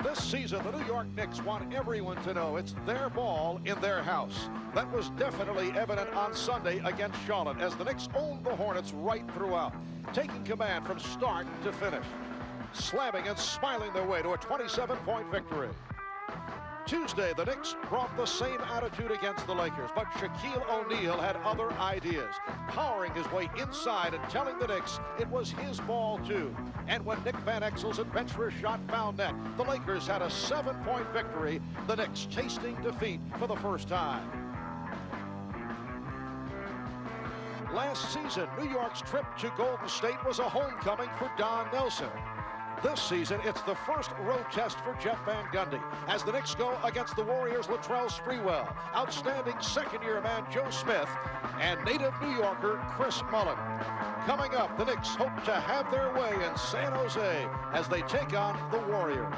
This season, the New York Knicks want everyone to know it's their ball in their house. That was definitely evident on Sunday against Charlotte as the Knicks owned the Hornets right throughout, taking command from start to finish, slamming and smiling their way to a 27-point victory. Tuesday, the Knicks brought the same attitude against the Lakers, but Shaquille O'Neal had other ideas, powering his way inside and telling the Knicks it was his ball too. And when Nick Van Exel's adventurous shot found net, the Lakers had a 7-point victory, the Knicks tasting defeat for the first time. Last season, New York's trip to Golden State was a homecoming for Don Nelson. This season, it's the first road test for Jeff Van Gundy as the Knicks go against the Warriors' Latrell Sprewell, outstanding second-year man Joe Smith, and native New Yorker Chris Mullin. Coming up, the Knicks hope to have their way in San Jose as they take on the Warriors.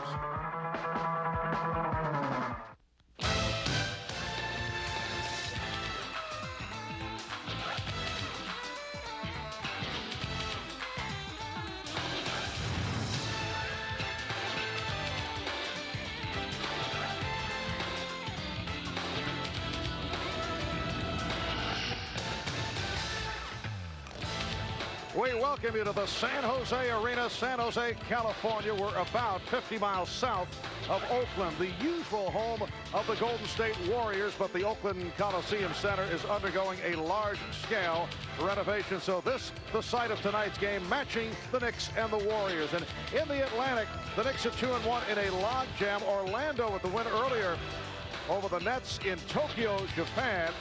We welcome you to the San Jose Arena, San Jose, California. We're about 50 miles south of Oakland, the usual home of the Golden State Warriors, but the Oakland Coliseum Center is undergoing a large-scale renovation. So this, the site of tonight's game, matching the Knicks and the Warriors. And in the Atlantic, the Knicks are 2-1 in a logjam. Orlando with the win earlier over the Nets in Tokyo, Japan.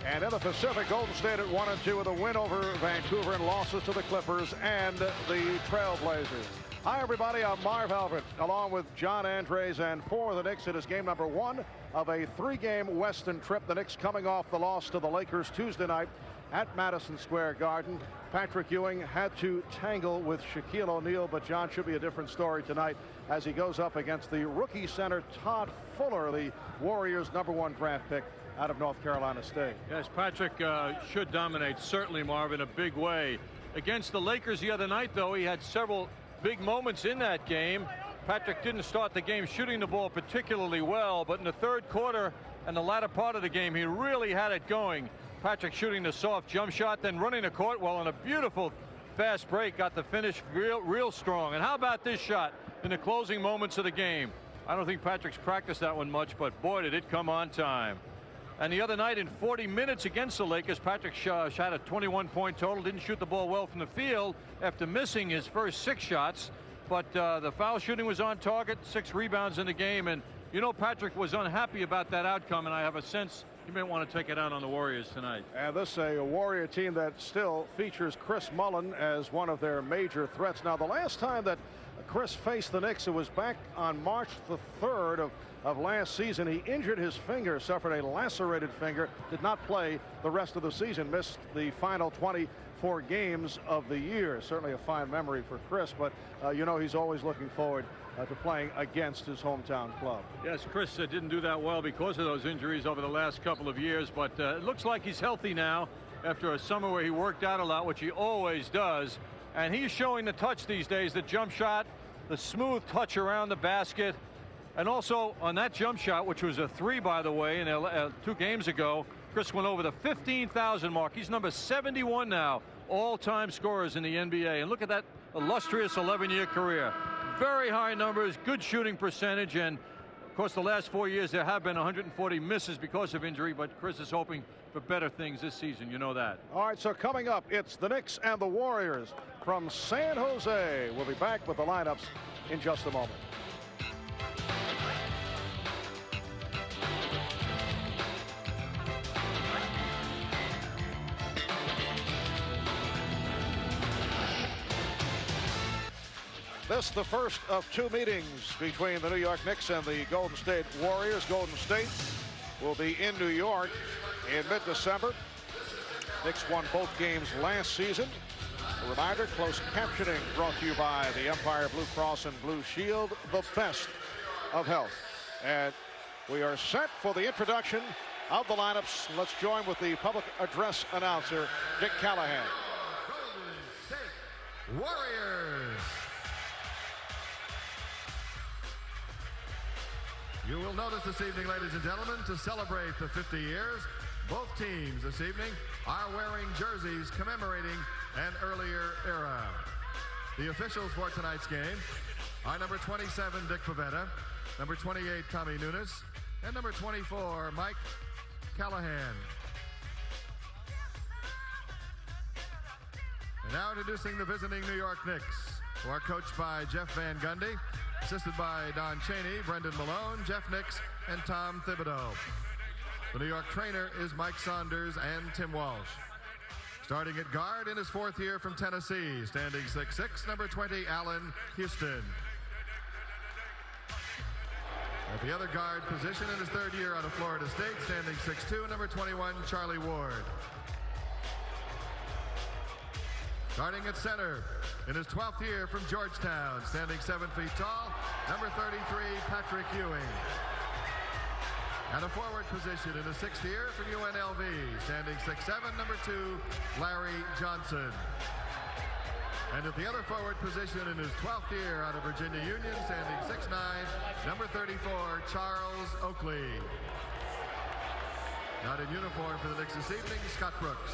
And in the Pacific, Golden State at 1-2 with a win over Vancouver and losses to the Clippers and the Trailblazers. Hi, everybody. I'm Marv Albert, along with John Andres, and for the Knicks, it is game number 1 of a 3-game Western trip. The Knicks coming off the loss to the Lakers Tuesday night at Madison Square Garden. Patrick Ewing had to tangle with Shaquille O'Neal, but John, should be a different story tonight as he goes up against the rookie center Todd Fuller, the Warriors' #1 draft pick out of North Carolina State. Yes, Patrick should dominate, certainly, Marv, in a big way. Against the Lakers the other night, though, he had several big moments in that game. Patrick didn't start the game shooting the ball particularly well, but in the third quarter and the latter part of the game, he really had it going. Patrick shooting the soft jump shot, then running the court well on a beautiful fast break, got the finish real strong. And how about this shot in the closing moments of the game? I don't think Patrick's practiced that one much, but boy, did it come on time. And the other night in 40 minutes against the Lakers, Patrick shot a 21-point total, didn't shoot the ball well from the field after missing his first 6 shots, but the foul shooting was on target, 6 rebounds in the game, and you know Patrick was unhappy about that outcome, and I have a sense he may want to take it out on the Warriors tonight. And this is a Warrior team that still features Chris Mullin as one of their major threats. Now, the last time that Chris faced the Knicks, it was back on March the 3rd of last season. He injured his finger, suffered a lacerated finger, did not play the rest of the season, missed the final 24 games of the year. Certainly a fine memory for Chris, but you know he's always looking forward to playing against his hometown club. Yes, Chris didn't do that well because of those injuries over the last couple of years, but it looks like he's healthy now after a summer where he worked out a lot, which he always does. And he's showing the touch these days, the jump shot, the smooth touch around the basket. And also on that jump shot, which was a 3, by the way, in 2 games ago, Chris went over the 15,000 mark. He's number 71 now, all-time scorers in the NBA. And look at that illustrious 11-year career. Very high numbers, good shooting percentage, and of course the last 4 years there have been 140 misses because of injury, but Chris is hoping for better things this season, you know that. All right, so coming up, it's the Knicks and the Warriors from San Jose. We'll be back with the lineups in just a moment. This is the first of 2 meetings between the New York Knicks and the Golden State Warriors. Golden State will be in New York in mid-December. Knicks won both games last season. A reminder, closed captioning brought to you by the Empire Blue Cross and Blue Shield, the best of health. And we are set for the introduction of the lineups. Let's join with the public address announcer, Dick Callahan. Golden State Warriors. You will notice this evening, ladies and gentlemen, to celebrate the 50 years, both teams this evening are wearing jerseys commemorating an earlier era. The officials for tonight's game are number 27, Dick Pavetta, number 28, Tommy Nunes, and number 24, Mike Callahan. And now introducing the visiting New York Knicks, who are coached by Jeff Van Gundy, assisted by Don Chaney, Brendan Malone, Jeff Nix, and Tom Thibodeau. The New York trainer is Mike Saunders and Tim Walsh. Starting at guard in his 4th year from Tennessee, standing 6'6", number 20, Allan Houston. At the other guard position in his 3rd year out of Florida State, standing 6'2", number 21, Charlie Ward. Starting at center in his 12th year from Georgetown, standing 7 feet tall, number 33, Patrick Ewing. At a forward position in his 6th year from UNLV, standing 6'7", number 2, Larry Johnson. And at the other forward position in his 12th year out of Virginia Union, standing 6'9", number 34, Charles Oakley. Not in uniform for the Knicks this evening, Scott Brooks.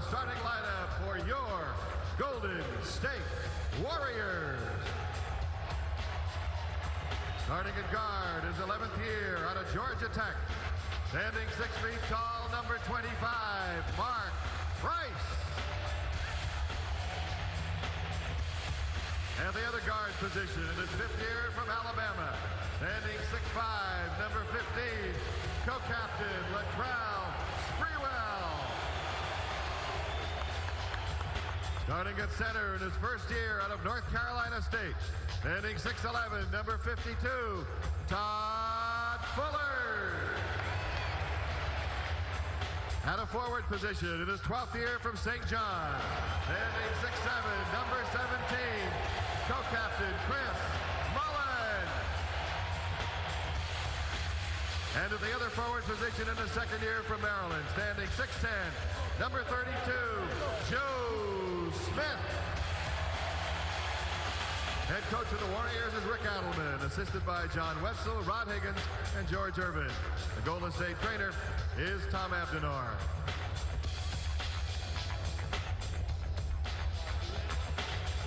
Starting lineup for your Golden State Warriors. Starting at guard is 11th year out of Georgia Tech. Standing 6 feet tall, number 25, Mark Price. And the other guard position in his 5th year from Alabama. Standing 6'5", number 15, co-captain Latrell Sprewell. Starting at center in his 1st year out of North Carolina State, standing 6'11", number 52, Todd Fuller. At a forward position in his 12th year from St. John's, standing 6'7", number 17, co-captain Chris Mullen. And at the other forward position in his 2nd year from Maryland, standing 6'10", number 32, Joe Smith. Head coach of the Warriors is Rick Adelman, assisted by John Wetzel, Rod Higgins, and George Irvin. The Golden State trainer is Tom Abdenor.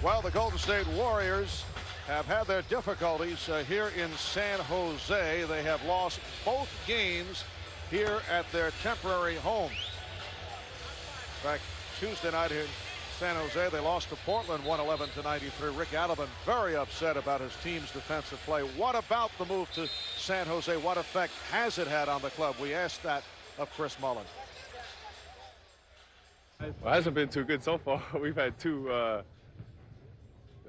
Well, the Golden State Warriors have had their difficulties here in San Jose. They have lost both games here at their temporary home. In fact, Tuesday night in San Jose, they lost to Portland 111-93. Rick Adelman very upset about his team's defensive play. What about the move to San Jose? What effect has it had on the club? We asked that of Chris Mullen. Well, it hasn't been too good so far. We've had 2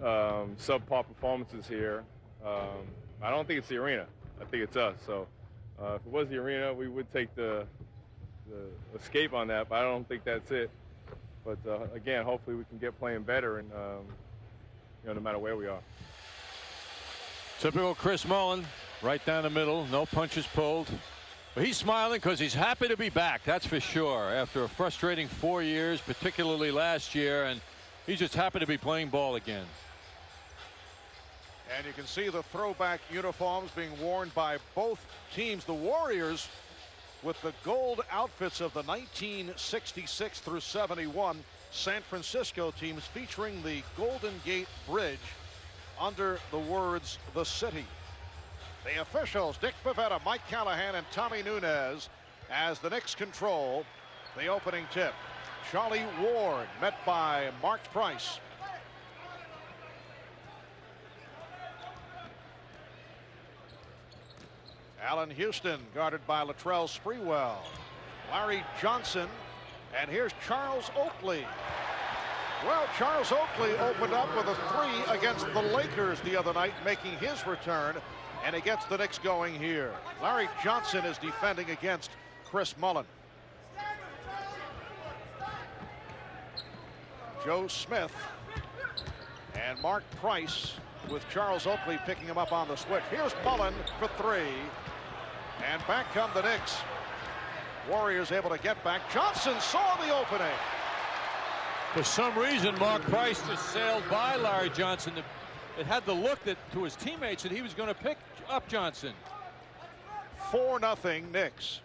subpar performances here. I don't think it's the arena. I think it's us. So if it was the arena, we would take the escape on that, but I don't think that's it. But again, hopefully we can get playing better, and no matter where we are. Typical Chris Mullen, right down the middle, no punches pulled. But he's smiling because he's happy to be back, that's for sure, after a frustrating 4 years, particularly last year, and he's just happy to be playing ball again. And you can see the throwback uniforms being worn by both teams. The Warriors with the gold outfits of the 1966 through 71 San Francisco teams, featuring the Golden Gate Bridge under the words "The City." The officials, Dick Pavetta, Mike Callahan, and Tommy Nunes, as the Knicks control the opening tip. Charlie Ward met by Mark Price. Allan Houston guarded by Latrell Sprewell. Larry Johnson. And here's Charles Oakley. Well, Charles Oakley opened up with a 3 against the Lakers the other night, making his return, and he gets the Knicks going here. Larry Johnson is defending against Chris Mullin. Joe Smith and Mark Price with Charles Oakley picking him up on the switch. Here's Mullin for 3. And back come the Knicks. Warriors able to get back. Johnson saw the opening. For some reason, Mark Price just sailed by Larry Johnson. It had the look that to his teammates that he was going to pick up Johnson. 4-0 Knicks.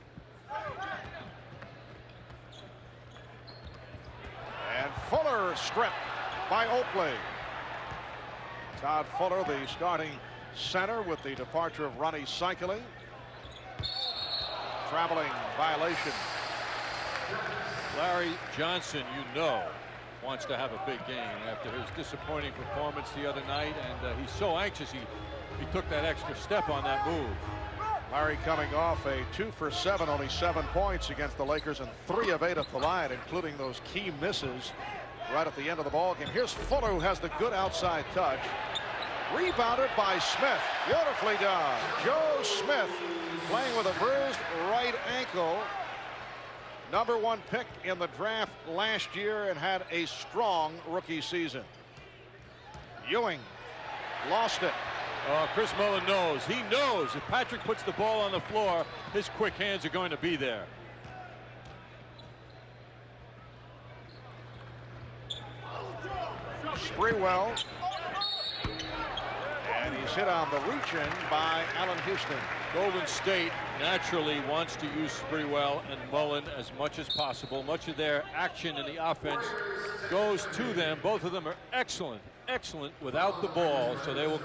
And Fuller stripped by Oakley. Todd Fuller, the starting center, with the departure of Ronnie Cycling. Traveling violation. Larry Johnson, you know, wants to have a big game after his disappointing performance the other night, and he's so anxious he took that extra step on that move. Larry coming off a 2 for 7, only 7 points against the Lakers, and 3 of 8 at the line, including those key misses right at the end of the ball game. Here's Fuller, who has the good outside touch. Rebounded by Smith. Beautifully done. Joe Smith playing with a bruised right ankle. Number 1 pick in the draft last year and had a strong rookie season. Ewing lost it. Oh, Chris Mullin knows. He knows if Patrick puts the ball on the floor, his quick hands are going to be there. Sprewell. And he's hit on the reach-in by Allan Houston. Golden State naturally wants to use Sprewell and Mullin as much as possible. Much of their action in the offense goes to them. Both of them are excellent without the ball, so they will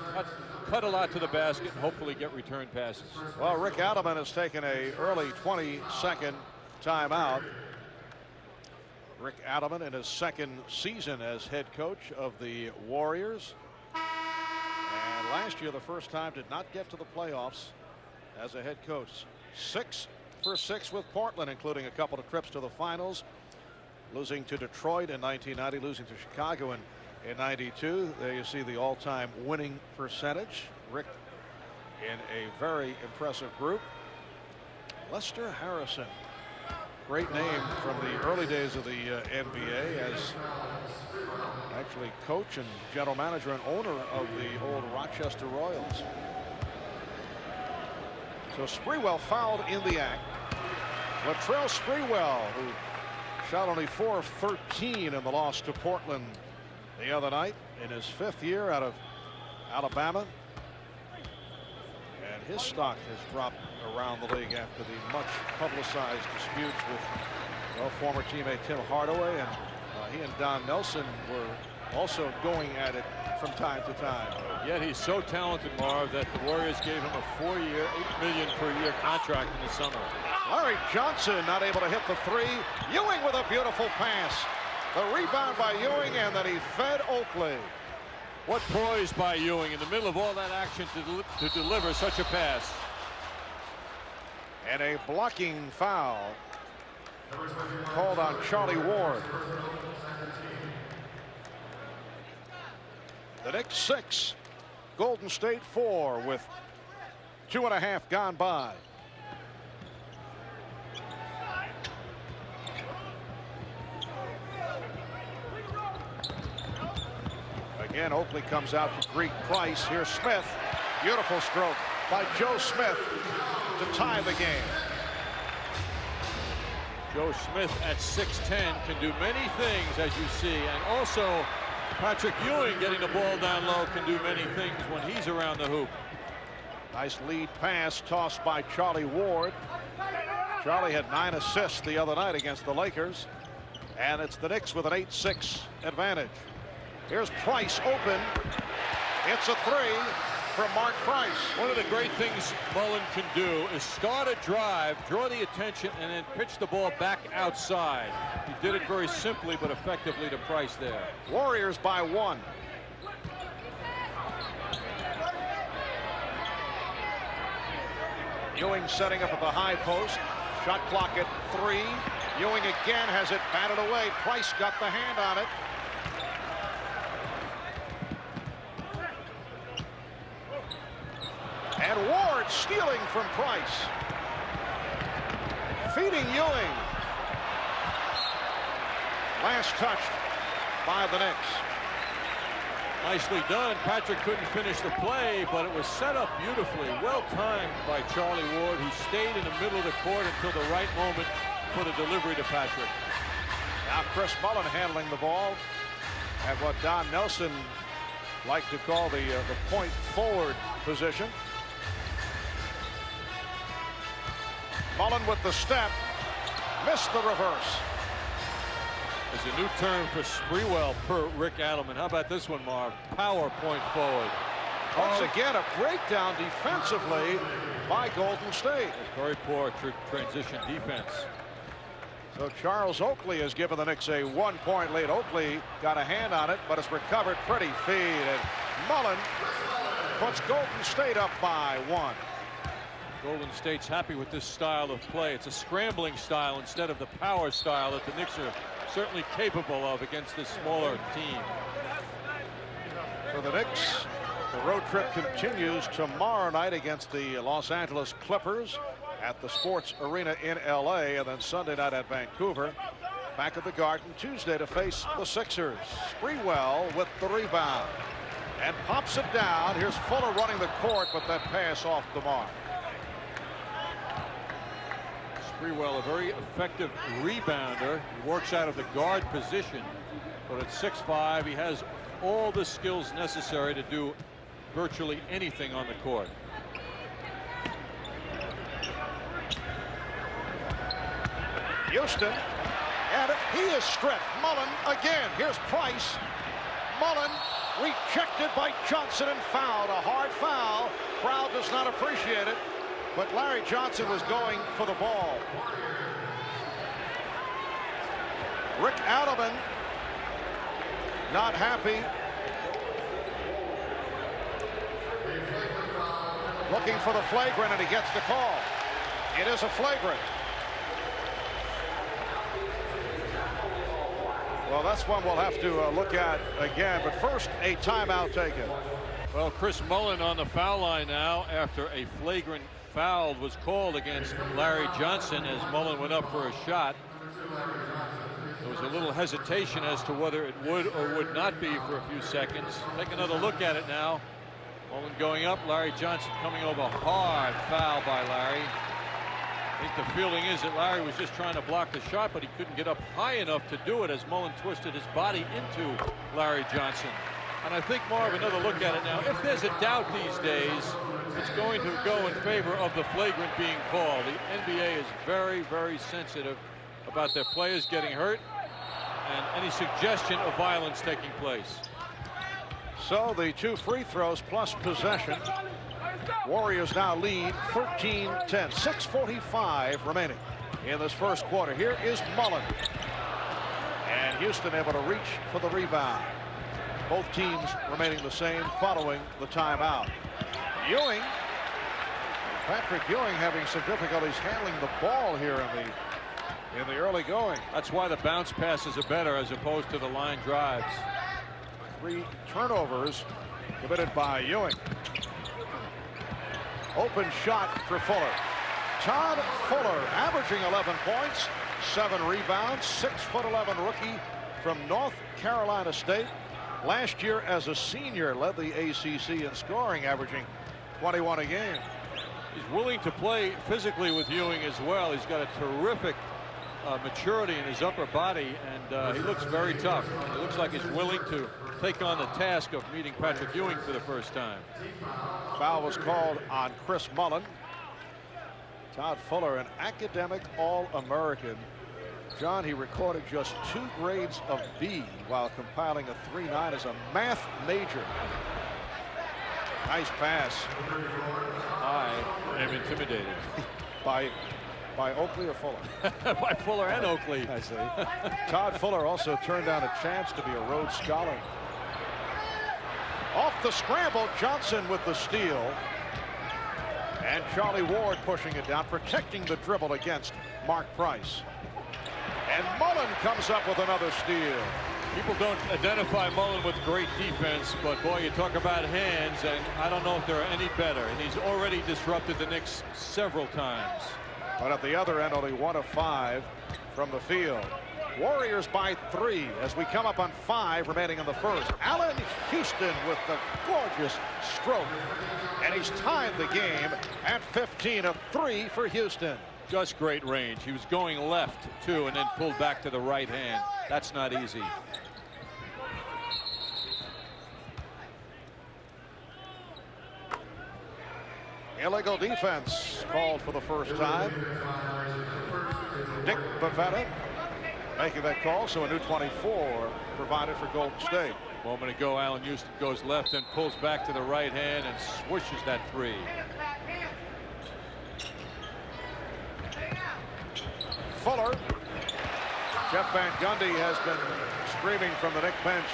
cut a lot to the basket and hopefully get return passes. Well, Rick Adelman has taken a early 20-second timeout. Rick Adelman in his second season as head coach of the Warriors. And last year, the first time, did not get to the playoffs as a head coach. 6 for 6 with Portland, including a couple of trips to the finals. Losing to Detroit in 1990, losing to Chicago in 92. There you see the all-time winning percentage. Rick in a very impressive group. Lester Harrison, great name from the early days of the NBA as actually coach and general manager and owner of the old Rochester Royals. So Sprewell fouled in the act. Latrell Sprewell, who shot only 4 of 13 in the loss to Portland the other night, in his 5th year out of Alabama. And his stock has dropped around the league after the much publicized disputes with former teammate Tim Hardaway, and he and Don Nelson were also going at it from time to time. Yet he's so talented, Marv, that the Warriors gave him a 4-year, $8 million per year contract in the summer. Larry Johnson not able to hit the 3. Ewing with a beautiful pass. The rebound by Ewing, and then he fed Oakley. What poise by Ewing in the middle of all that action to deliver such a pass. And a blocking foul called on Charlie Ward. The Knicks 6, Golden State 4 with 2.5 gone by. Again, Oakley comes out to greet Price. Here's Smith. Beautiful stroke by Joe Smith to tie the game. Joe Smith at 6'10" can do many things, as you see, and also Patrick Ewing getting the ball down low can do many things when he's around the hoop. Nice lead pass tossed by Charlie Ward. Charlie had 9 assists the other night against the Lakers, and it's the Knicks with an 8-6 advantage. Here's Price open. It's a 3 from Mark Price. One of the great things Mullin can do is start a drive, draw the attention, and then pitch the ball back outside. He did it very simply but effectively to Price there. Warriors by 1. Ewing setting up at the high post. Shot clock at 3. Ewing again has it batted away. Price got the hand on it. And Ward stealing from Price. Feeding Ewing. Last touched by the Knicks. Nicely done. Patrick couldn't finish the play, but it was set up beautifully. Well timed by Charlie Ward, who stayed in the middle of the court until the right moment for the delivery to Patrick. Now Chris Mullen handling the ball at what Don Nelson liked to call the point forward position. Mullen with the step, missed the reverse. There's a new term for Sprewell per Rick Adelman. How about this one, Marv? Power point forward. Once again, a breakdown defensively by Golden State. Very poor transition defense. So Charles Oakley has given the Knicks a 1-point lead. Oakley got a hand on it, but it's recovered. Pretty feed, and Mullen puts Golden State up by 1. Golden State's happy with this style of play. It's a scrambling style instead of the power style that the Knicks are certainly capable of against this smaller team. For the Knicks, the road trip continues tomorrow night against the Los Angeles Clippers at the Sports Arena in LA, and then Sunday night at Vancouver. Back at the Garden Tuesday to face the Sixers. Sprewell with the rebound and pops it down. Here's Fuller running the court, but that pass off the mark. Sprewell, a very effective rebounder. He works out of the guard position, but at 6'5", he has all the skills necessary to do virtually anything on the court. Houston, and he is stripped. Mullen again. Here's Price. Mullen rejected by Johnson and fouled. A hard foul. Crowd does not appreciate it, but Larry Johnson was going for the ball. Rick Adelman not happy. Looking for the flagrant, and he gets the call. It is a flagrant. Well, that's one we'll have to look at again, but first a timeout taken. Well, Chris Mullen on the foul line now after a flagrant foul was called against Larry Johnson as Mullen went up for a shot. There was a little hesitation as to whether it would or would not be for a few seconds. Take another look at it now. Mullen going up, Larry Johnson coming over. Hard foul by Larry. I think the feeling is that Larry was just trying to block the shot, but he couldn't get up high enough to do it as Mullen twisted his body into Larry Johnson. And I think, Marv, another look at it now. If there's a doubt these days, it's going to go in favor of the flagrant being called. The NBA is very, very sensitive about their players getting hurt and any suggestion of violence taking place. So the 2 free throws plus possession. Warriors now lead 13-10. 6:45 remaining in this first quarter. Here is Mullen. And Houston able to reach for the rebound. Both teams remaining the same following the timeout. Ewing. Patrick Ewing having some difficulties handling the ball here in the early going. That's why the bounce passes are better as opposed to the line drives. 3 turnovers committed by Ewing. Open shot for Fuller. Todd Fuller averaging 11 points, 7 rebounds, 6'11" rookie from North Carolina State. Last year as a senior led the ACC in scoring, averaging 21 a game. He's willing to play physically with Ewing as well. He's got a terrific maturity in his upper body, and he looks very tough. It looks like he's willing to take on the task of meeting Patrick Ewing for the first time. Foul was called on Chris Mullen. Todd Fuller, an academic All-American. John, he recorded just 2 grades of B while compiling a 3.9 as a math major. Nice pass. I am intimidated. By Oakley or Fuller? By Fuller and Oakley. I see. Todd Fuller also turned down a chance to be a Rhodes Scholar. Off the scramble, Johnson with the steal. And Charlie Ward pushing it down, protecting the dribble against Mark Price. And Mullen comes up with another steal. People don't identify Mullen with great defense, but boy, you talk about hands, and I don't know if there are any better. And he's already disrupted the Knicks several times. But at the other end, only 1 of 5 from the field. Warriors by 3 as we come up on 5 remaining in the first. Allan Houston with the gorgeous stroke. And he's tied the game at 15, a 3 for Houston. Just great range. He was going left, too, and then pulled back to the right hand. That's not easy. Illegal defense called for the first time. Dick Bavetta making that call, so a new 24 provided for Golden State. A moment ago, Allan Houston goes left and pulls back to the right hand and swishes that 3. Fuller. Jeff Van Gundy has been screaming from the Knicks bench,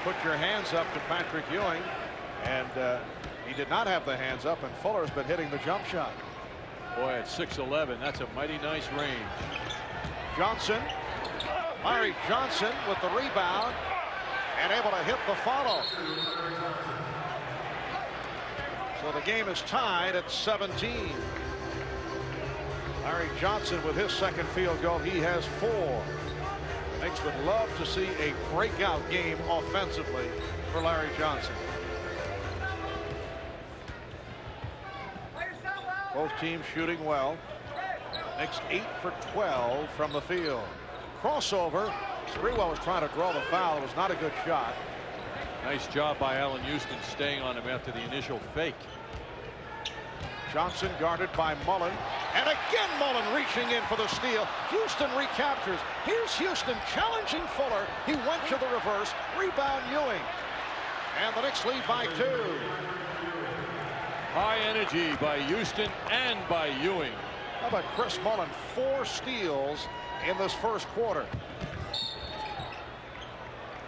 put your hands up to Patrick Ewing, and he did not have the hands up, and Fuller's been hitting the jump shot. Boy, at 6'11", that's a mighty nice range. Johnson. Larry Johnson with the rebound and able to hit the follow. So the game is tied at 17. Larry Johnson with his second field goal. He has 4. The Knicks would love to see a breakout game offensively for Larry Johnson. Both teams shooting well. Knicks 8 for 12 from the field. Crossover. Sprewell was trying to draw the foul. It was not a good shot. Nice job by Allan Houston staying on him after the initial fake. Johnson guarded by Mullen. And again Mullen reaching in for the steal. Houston recaptures. Here's Houston challenging Fuller. He went to the reverse. Rebound Ewing. And the Knicks lead by 2. High energy by Houston and by Ewing. How about Chris Mullen? 4 steals in this first quarter.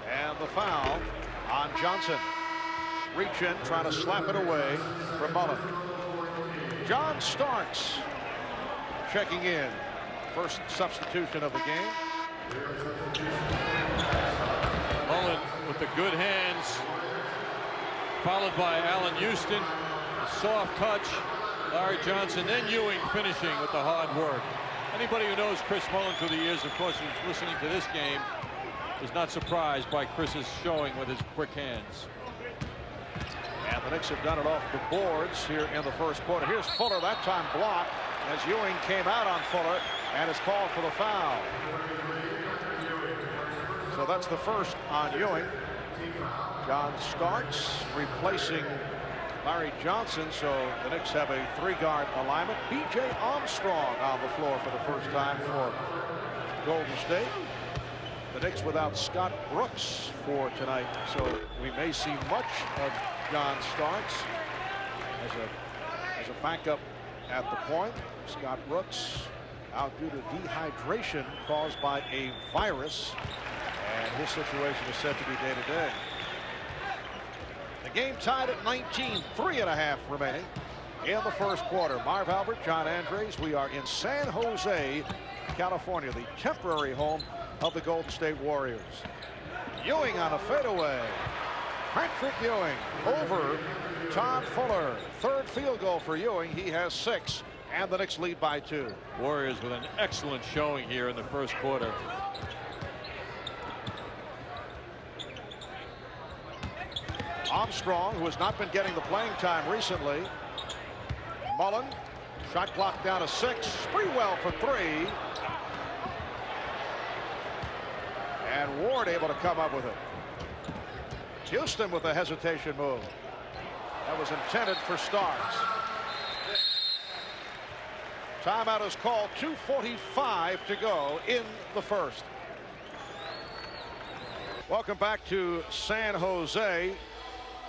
And the foul on Johnson. Reach in, trying to slap it away from Mullen. John Starks checking in. First substitution of the game. Mullen with the good hands, followed by Allan Houston. A soft touch. Larry Johnson, then Ewing finishing with the hard work. Anybody who knows Chris Mullen through the years, of course, who's listening to this game, is not surprised by Chris's showing with his quick hands. And the Knicks have done it off the boards here in the first quarter. Here's Fuller, that time blocked as Ewing came out on Fuller and is called for the foul. So that's the first on Ewing. John Starks replacing Larry Johnson, so the Knicks have a 3-guard alignment. B.J. Armstrong on the floor for the first time for Golden State. The Knicks without Scott Brooks for tonight, so we may see much of John Starks as a backup at the point. Scott Brooks out due to dehydration caused by a virus, and his situation is said to be day-to-day. The game tied at 19, 3.5 remaining in the first quarter. Marv Albert, John Andres. We are in San Jose, California, the temporary home of the Golden State Warriors. Ewing on a fadeaway. Patrick Ewing over Todd Fuller. 3rd field goal for Ewing. He has 6, and the Knicks lead by 2. Warriors with an excellent showing here in the first quarter. Armstrong, who has not been getting the playing time recently. Mullen, shot clock down to 6. Sprewell for 3. And Ward able to come up with it. Houston with a hesitation move. That was intended for Starks. Timeout is called. 2:45 to go in the first. Welcome back to San Jose.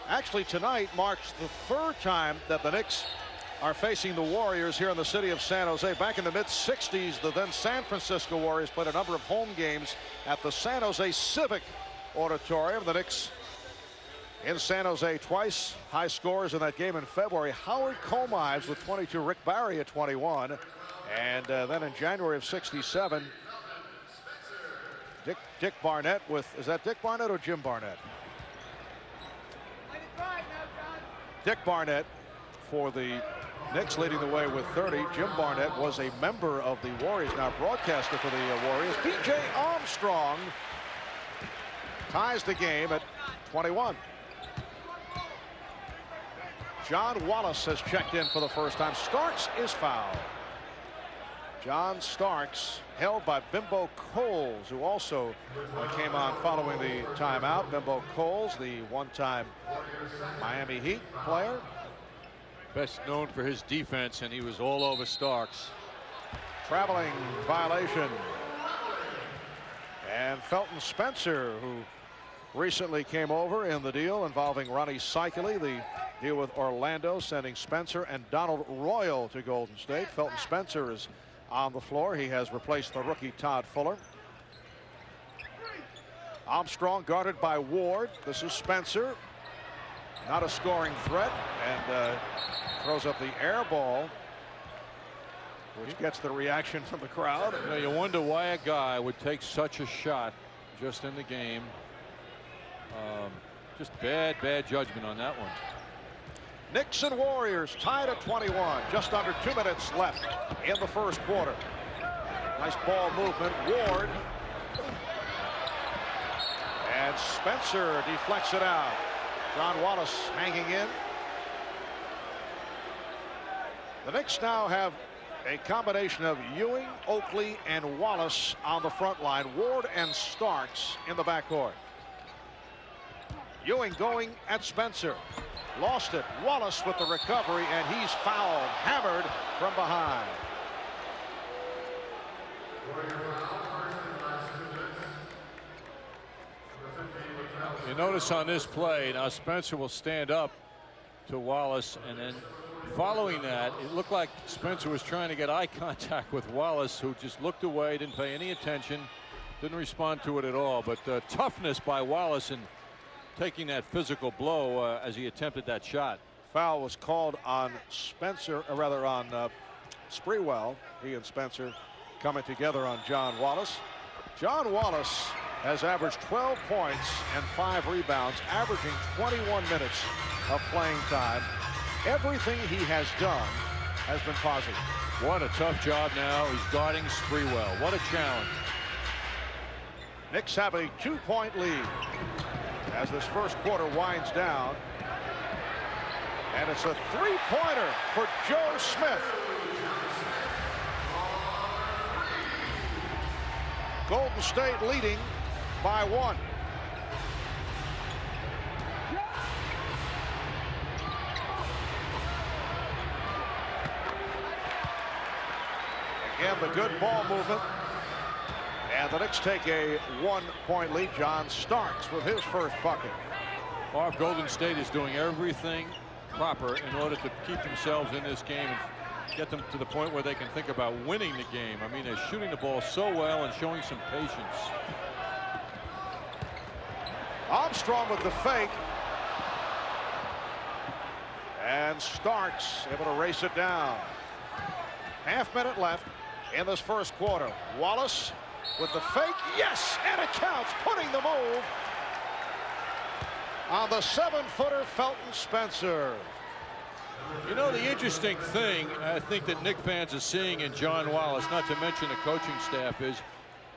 Actually, tonight marks the 3rd time that the Knicks are facing the Warriors here in the city of San Jose. Back in the mid-60s, the then San Francisco Warriors played a number of home games at the San Jose Civic Auditorium. The Knicks in San Jose twice. High scores in that game in February. Howard Comives with 22, Rick Barry at 21. And then in January of '67, Dick Barnett with, is that Dick Barnett or Jim Barnett? Dick Barnett for the Knicks leading the way with 30. Jim Barnett was a member of the Warriors, now broadcaster for the Warriors. B.J. Armstrong ties the game at 21. John Wallace has checked in for the first time. Starks is fouled. John Starks held by Bimbo Coles, who also came on following the timeout. Bimbo Coles, the one-time Miami Heat player. Best known for his defense, and he was all over Starks. Traveling violation. And Felton Spencer, who recently came over in the deal involving Ronnie Cycli, the deal with Orlando, sending Spencer and Donald Royal to Golden State. Felton Spencer is on the floor. He has replaced the rookie Todd Fuller. Armstrong guarded by Ward. This is Spencer. Not a scoring threat, and throws up the air ball, which gets the reaction from the crowd. You know, you wonder why a guy would take such a shot just in the game. Just bad judgment on that one. Knicks and Warriors tied at 21. Just under 2 minutes left in the first quarter. Nice ball movement. Ward. And Spencer deflects it out. John Wallace hanging in. The Knicks now have a combination of Ewing, Oakley, and Wallace on the front line. Ward and Starks in the backcourt. Ewing going at Spencer. Lost it. Wallace with the recovery, and he's fouled. Hammered from behind. You notice on this play, now Spencer will stand up to Wallace, and then following that, it looked like Spencer was trying to get eye contact with Wallace, who just looked away, didn't pay any attention, didn't respond to it at all. But toughness by Wallace in taking that physical blow as he attempted that shot. Foul was called on Spencer, or rather on Sprewell. He and Spencer coming together on John Wallace. John Wallace has averaged 12 points and 5 rebounds, averaging 21 minutes of playing time. Everything he has done has been positive. What a tough job now. He's guarding Sprewell. What a challenge. Knicks have a 2-point lead as this first quarter winds down. And it's a 3-pointer for Joe Smith. Golden State leading by 1. Again, the good ball movement. And the Knicks take a 1-point lead. John Starks with his first bucket. Marv, Golden State is doing everything proper in order to keep themselves in this game and get them to the point where they can think about winning the game. I mean, they're shooting the ball so well and showing some patience. Armstrong with the fake. And Starks able to race it down. Half-minute left in this first quarter. Wallace with the fake. Yes, and it counts, putting the move on the 7-footer Felton Spencer. You know, the interesting thing I think that Knick fans are seeing in John Wallace, not to mention the coaching staff, is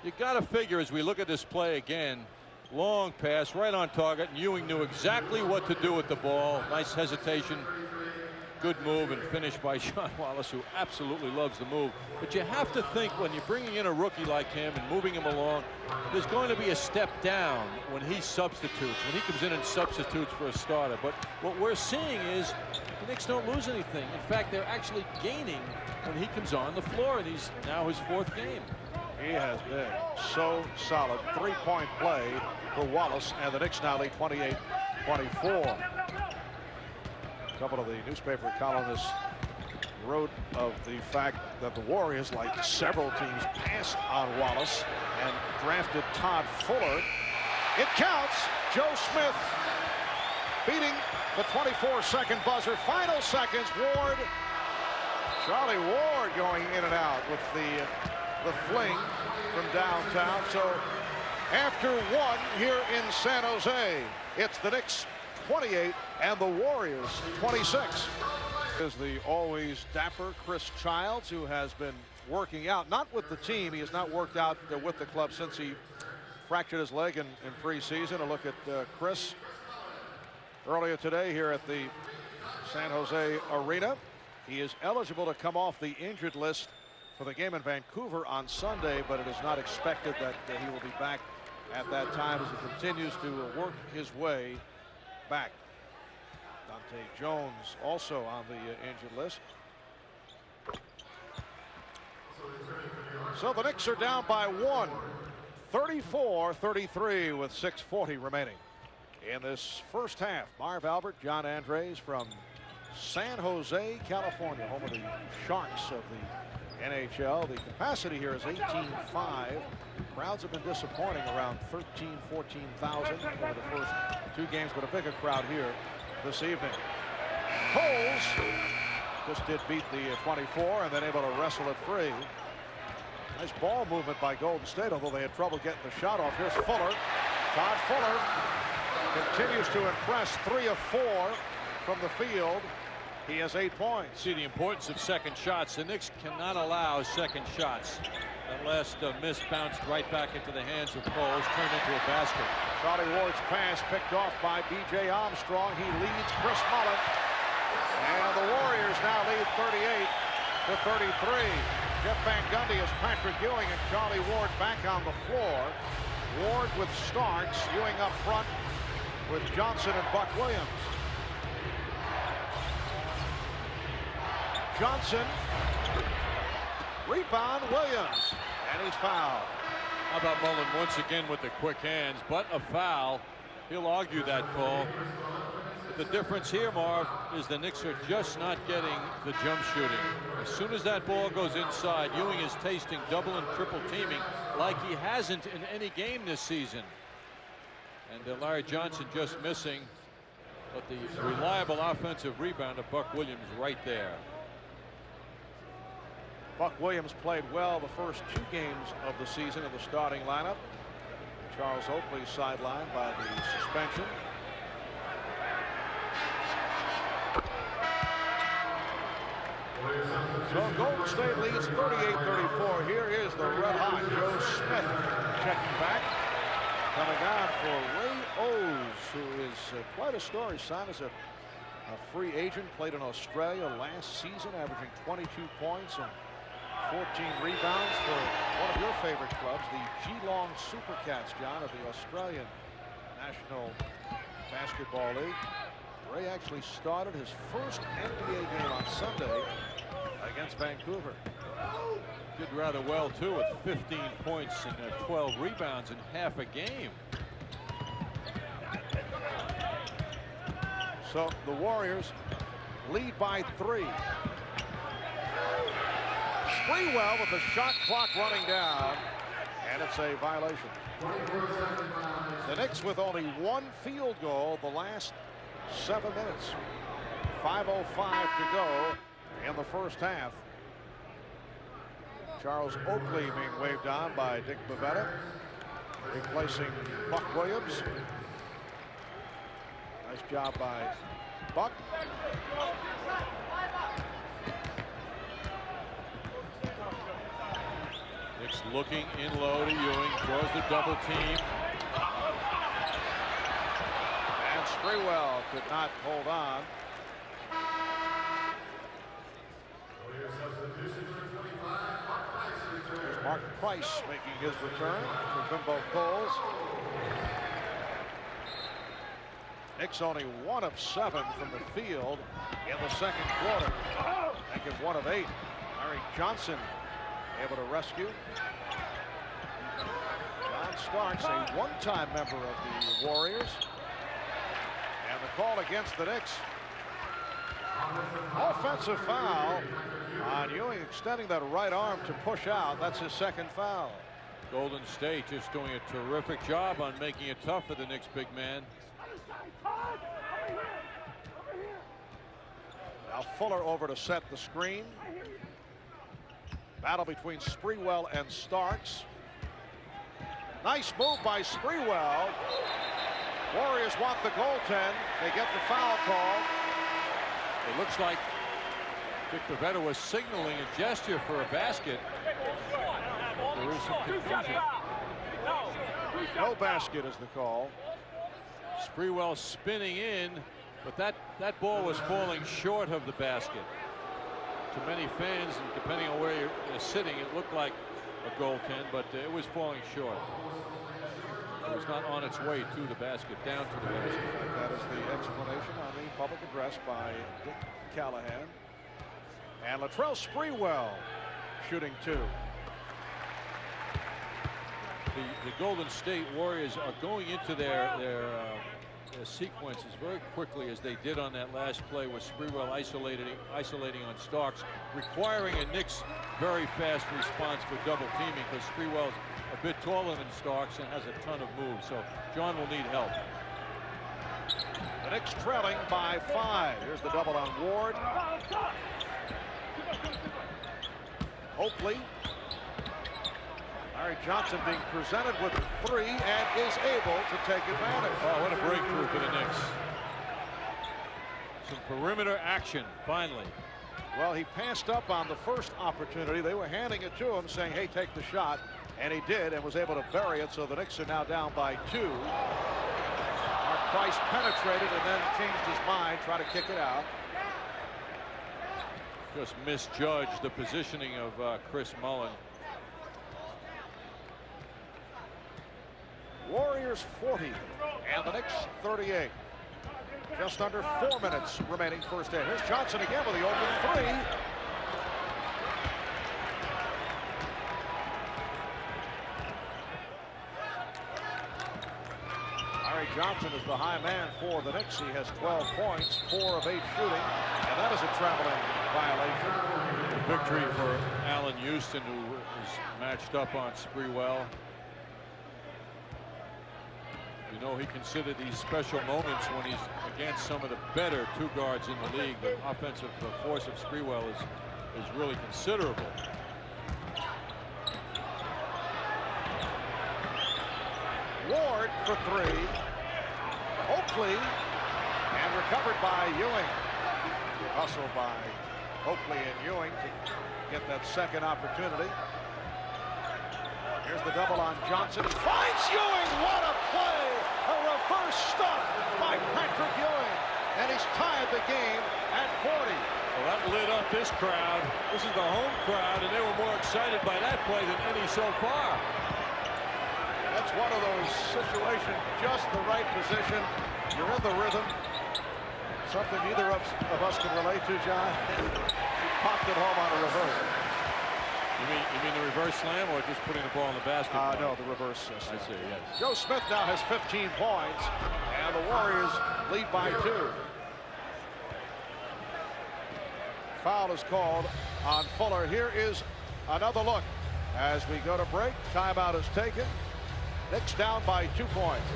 you got to figure as we look at this play again, long pass right on target, and Ewing knew exactly what to do with the ball. Nice hesitation, good move, and finish by John Wallace, who absolutely loves the move. But you have to think when you're bringing in a rookie like him and moving him along, there's going to be a step down when he substitutes, when he comes in and substitutes for a starter. But what we're seeing is the Knicks don't lose anything. In fact, they're actually gaining when he comes on the floor, and he's now his 4th game. He has been so solid. 3-point play for Wallace, and the Knicks now lead 28-24. A couple of the newspaper columnists wrote of the fact that the Warriors, like several teams, passed on Wallace and drafted Todd Fuller. It counts. Joe Smith beating the 24-second buzzer. Final seconds. Ward, Charlie Ward going in and out with the fling from downtown. So after one here in San Jose, it's the Knicks 28 and the Warriors 26. Is the always dapper Chris Childs, who has been working out, not with the team. He has not worked out with the club since he fractured his leg in preseason. A look at Chris earlier today here at the San Jose Arena. He is eligible to come off the injured list for the game in Vancouver on Sunday, but it is not expected that he will be back at that time as he continues to work his way back. Dante Jones also on the injured list. So the Knicks are down by one, 34-33 with 6:40 remaining in this first half. Marv Albert, John Andres from San Jose, California, home of the Sharks of the NHL. The capacity here is 18,500. Crowds have been disappointing, around 13,000, 14,000 over the first two games, but a bigger crowd here this evening. Coles just did beat the 24 and then able to wrestle it free. Nice ball movement by Golden State, although they had trouble getting the shot off. Here's Fuller. Todd Fuller continues to impress, 3 of 4 from the field. He has 8 points. See the importance of second shots. The Knicks cannot allow second shots. That last miss bounced right back into the hands of Coles, turned into a basket. Charlie Ward's pass picked off by B.J. Armstrong. He leads Chris Mullin. And the Warriors now lead 38-33. Jeff Van Gundy as Patrick Ewing and Charlie Ward back on the floor. Ward with Starks, Ewing up front with Johnson and Buck Williams. Johnson, rebound Williams, and he's fouled. How about Mullin once again with the quick hands, but a foul. He'll argue that call. But the difference here, Marv, is the Knicks are just not getting the jump shooting. As soon as that ball goes inside, Ewing is tasting double and triple teaming like he hasn't in any game this season. And Larry Johnson just missing, but the reliable offensive rebound of Buck Williams right there. Buck Williams played well the first 2 games of the season in the starting lineup. Charles Oakley sidelined by the suspension. So Golden State leads 38-34. Here is the red-hot Joe Smith checking back. Coming on for Ray Owes, who is quite a story. Signed as a free agent, played in Australia last season, averaging 22 points and 14 rebounds for one of your favorite clubs, the Geelong Supercats, John, of the Australian National Basketball League. Ray actually started his first NBA game on Sunday against Vancouver. Did rather well, too, with 15 points and 12 rebounds in half a game. So the Warriors lead by 3. Sprewell with the shot clock running down, and it's a violation. The Knicks with only 1 field goal the last 7 minutes. 5:05 to go in the first half. Charles Oakley being waved on by Dick Bavetta, replacing Buck Williams. Nice job by Buck. Knicks looking in low to Ewing, draws the double team. And Sprewell could not hold on. Mark Price making his return for Bimbo Coles. Knicks only 1 of 7 from the field in the second quarter. Making 1 of 8. Larry Johnson able to rescue. John Starks, a one-time member of the Warriors. And the call against the Knicks. Offensive foul on Ewing, extending that right arm to push out. That's his second foul. Golden State just doing a terrific job on making it tough for the Knicks big man. Now Fuller over to set the screen. Battle between Sprewell and Starks. Nice move by Sprewell. Warriors want the goaltend. They get the foul call. It looks like Dick Pavetta was signaling a gesture for a basket. There is some confusion. No basket is the call. Sprewell spinning in, but that ball was falling short of the basket. To many fans, and depending on where you're sitting, it looked like a goaltend, but it was falling short. It was not on its way to the basket, down to the basket. That is the explanation on the public address by Dick Callahan. And Latrell Sprewell shooting two. The Golden State Warriors are going into their sequences very quickly, as they did on that last play with Sprewell isolating on Starks, requiring a Knicks very fast response for double teaming, because Sprewell's a bit taller than Starks and has a ton of moves, so John will need help. The Knicks trailing by 5. Here's the double on Ward. Oakley. Larry Johnson being presented with a 3 and is able to take advantage. Oh, what a breakthrough for the Knicks. Some perimeter action, finally. Well, he passed up on the first opportunity. They were handing it to him, saying, hey, take the shot. And he did, and was able to bury it, so the Knicks are now down by 2. Mark Price penetrated and then changed his mind, tried to kick it out. Just misjudged the positioning of Chris Mullin. Warriors 40 and the Knicks 38. Just under 4 minutes remaining first half. Here's Johnson again with the open 3. Larry Johnson is the high man for the Knicks. He has 12 points, 4 of 8 shooting, and that is a traveling violation. Victory for Allan Houston, who is matched up on Sprewell. You know, he considered these special moments when he's against some of the better 2 guards in the league. The offensive force of Sprewell is really considerable. Ward for 3. Oakley, and recovered by Ewing. Hustle by Oakley and Ewing to get that second opportunity. Here's the double on Johnson. He finds Ewing. What a play! A reverse stuff by Patrick Ewing. And he's tied the game at 40. Well, that lit up this crowd. This is the home crowd, and they were more excited by that play than any so far. That's one of those situations, just the right position. You're in the rhythm. Something neither of us can relate to, John. He popped it home on a reverse. You mean the reverse slam, or just putting the ball in the basket? No, the reverse system. I see, yes. Joe Smith now has 15 points, and the Warriors lead by 2. Foul is called on Fuller. Here is another look as we go to break. Timeout is taken. Knicks down by 2 points.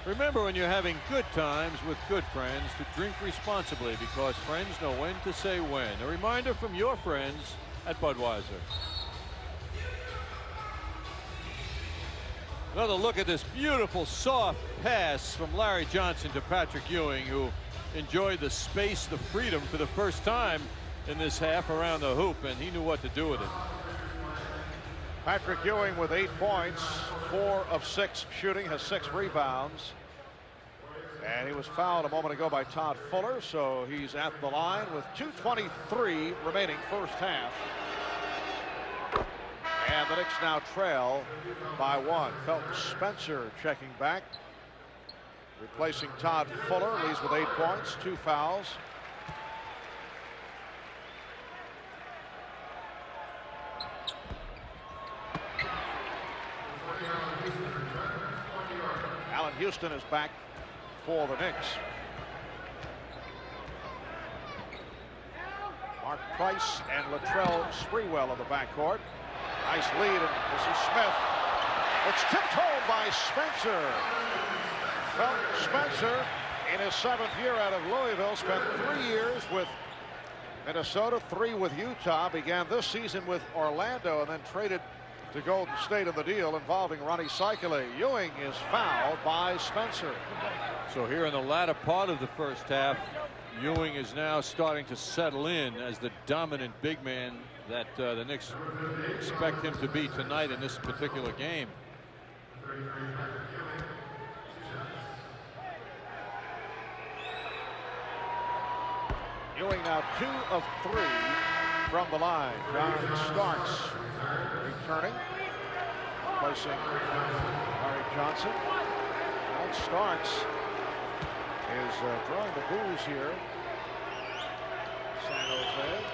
Remember, when you're having good times with good friends, to drink responsibly, because friends know when to say when. A reminder from your friends at Budweiser. Another look at this beautiful soft pass from Larry Johnson to Patrick Ewing, who enjoyed the space, the freedom for the first time in this half around the hoop, and he knew what to do with it. Patrick Ewing with 8 points, 4 of 6 shooting, has 6 rebounds. And he was fouled a moment ago by Todd Fuller, so he's at the line with 2:23 remaining first half. And the Knicks now trail by 1. Felton Spencer checking back, replacing Todd Fuller, leaves with 8 points, 2 fouls. Allan Houston is back for the Knicks. Mark Price and Latrell Sprewell of the backcourt. Nice lead, and this is Smith. It's tipped home by Spencer. Felton Spencer in his 7th year out of Louisville. Spent 3 years with Minnesota, 3 with Utah. Began this season with Orlando and then traded to Golden State in the deal involving Ronnie Cyclé. Ewing is fouled by Spencer. So here in the latter part of the first half, Ewing is now starting to settle in as the dominant big man that the Knicks expect him to be tonight in this particular game. Ewing now 2 of 3 from the line. John Starks returning, placing Larry Johnson. John Starks is drawing the booze here. San Jose.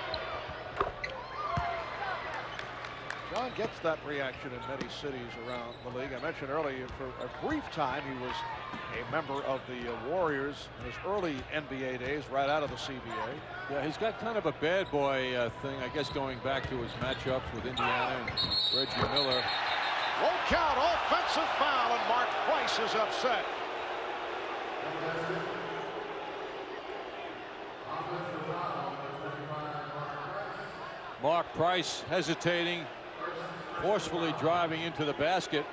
John gets that reaction in many cities around the league. I mentioned earlier, for a brief time, he was a member of the Warriors in his early NBA days, right out of the CBA. Yeah, he's got kind of a bad boy thing, I guess, going back to his matchups with Indiana and Reggie Miller. Won't count, offensive foul, and Mark Price is upset. Mark Price hesitating, forcefully driving into the basket.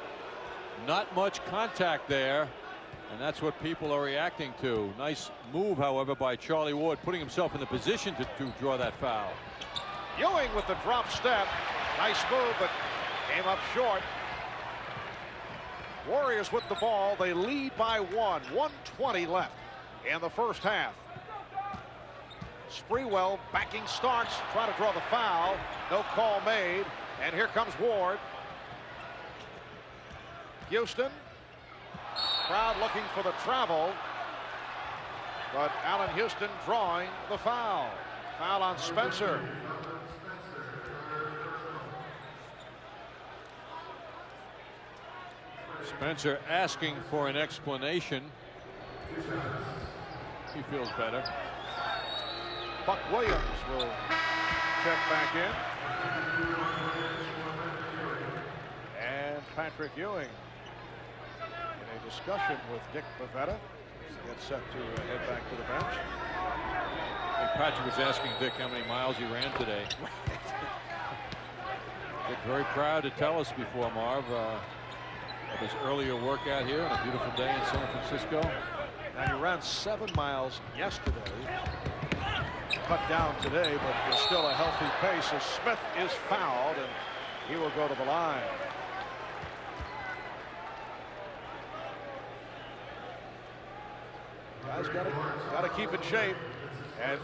Not much contact there, and that's what people are reacting to. Nice move, however, by Charlie Ward, putting himself in the position to draw that foul. Ewing with the drop step. Nice move, but came up short. Warriors with the ball. They lead by 1. 1:20 left in the first half. Sprewell backing Starks, trying to draw the foul. No call made. And here comes Ward. Houston. Crowd looking for the travel. But Allan Houston drawing the foul. Foul on Spencer. Spencer asking for an explanation. He feels better. Buck Williams will check back in. And Patrick Ewing in a discussion with Dick Bavetta as he gets set to head back to the bench. I think Patrick was asking Dick how many miles he ran today. Dick very proud to tell us before, Marv, of his earlier workout here on a beautiful day in San Francisco. Now he ran 7 miles yesterday. Cut down today, but it's still a healthy pace as Smith is fouled and he will go to the line. Guys got to keep in shape, and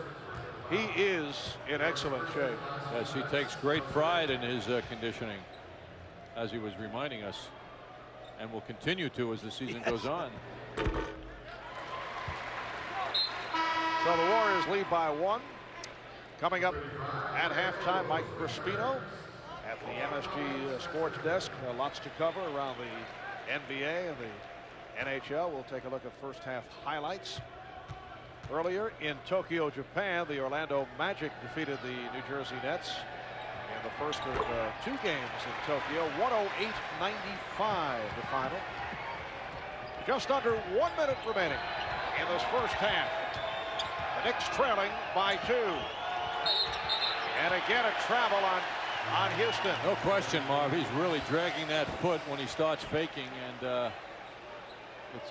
he is in excellent shape. Yes, he takes great pride in his conditioning, as he was reminding us, and will continue to as the season goes on. So the Warriors lead by 1. Coming up at halftime, Mike Crispino at the MSG Sports Desk. Lots to cover around the NBA and the NHL. We'll take a look at first half highlights. Earlier in Tokyo, Japan, the Orlando Magic defeated the New Jersey Nets in the first of 2 games in Tokyo. 108-95 the final. Just under 1 minute remaining in this first half. The Knicks trailing by 2. And again a travel on Houston. No question, Marv. He's really dragging that foot when he starts faking, and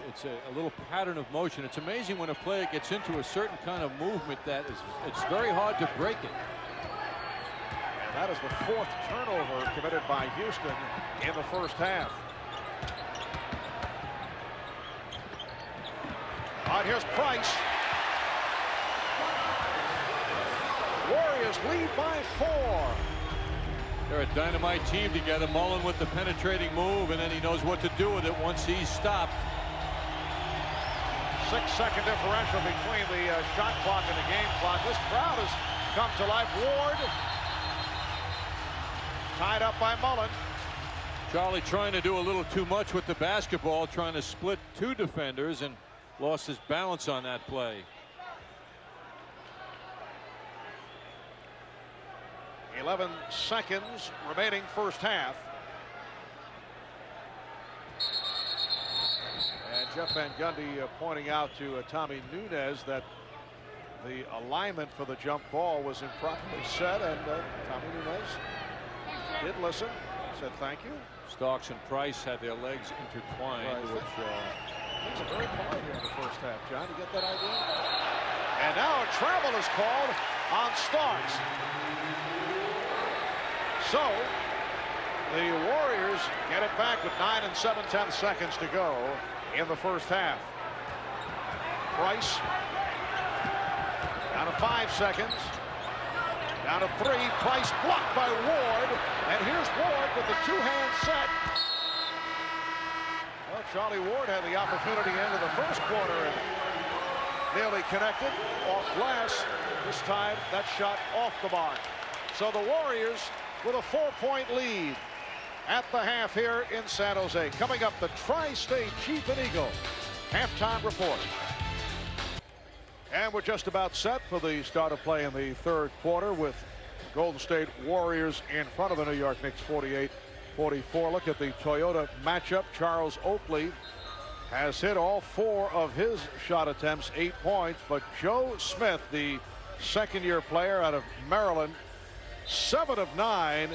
it's a little pattern of motion. It's amazing when a player gets into a certain kind of movement that it's very hard to break it. And that is the 4th turnover committed by Houston in the first half. Here's Price. Warriors lead by 4. They're a dynamite team together. Mullen with the penetrating move, and then he knows what to do with it once he's stopped. 6-second differential between the shot clock and the game clock. This crowd has come to life. Ward tied up by Mullen. Charlie trying to do a little too much with the basketball, trying to split 2 defenders, and lost his balance on that play. 11 seconds remaining first half. And Jeff Van Gundy pointing out to Tommy Nunez that the alignment for the jump ball was improperly set, and Tommy Nunez did listen, said thank you. Starks and Price had their legs intertwined, Right. which Things are very polite here in the first half, John. You get that idea? And now a travel is called on Starks. So the Warriors get it back with 9 7/10 seconds to go in the first half. Price down to 5 seconds. Down to 3. Price blocked by Ward. And here's Ward with the two-hand set. Well, Charlie Ward had the opportunity into the first quarter and nearly connected off glass. This time that shot off the mark. So the Warriors with a 4-point lead at the half here in San Jose. Coming up, the Tri-State Chief and Eagle halftime report. And we're just about set for the start of play in the third quarter with Golden State Warriors in front of the New York Knicks 48-44. Look at the Toyota matchup. Charles Oakley has hit all 4 of his shot attempts, 8 points. But Joe Smith, the second-year player out of Maryland, 7 of 9,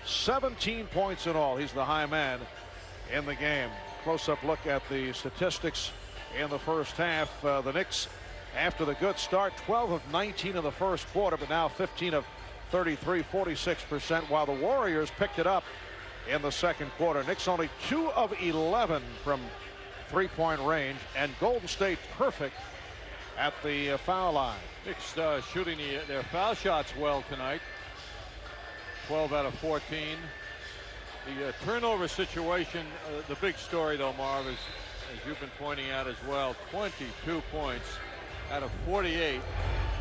17 points in all. He's the high man in the game. Close-up look at the statistics in the first half. The Knicks, after the good start, 12 of 19 in the first quarter, but now 15 of 33, 46%, while the Warriors picked it up in the second quarter. Knicks only 2 of 11 from three-point range, and Golden State perfect at the foul line. Knicks shooting their foul shots well tonight. 12 out of 14. The turnover situation, the big story though, Marv, is, as you've been pointing out as well, 22 points out of 48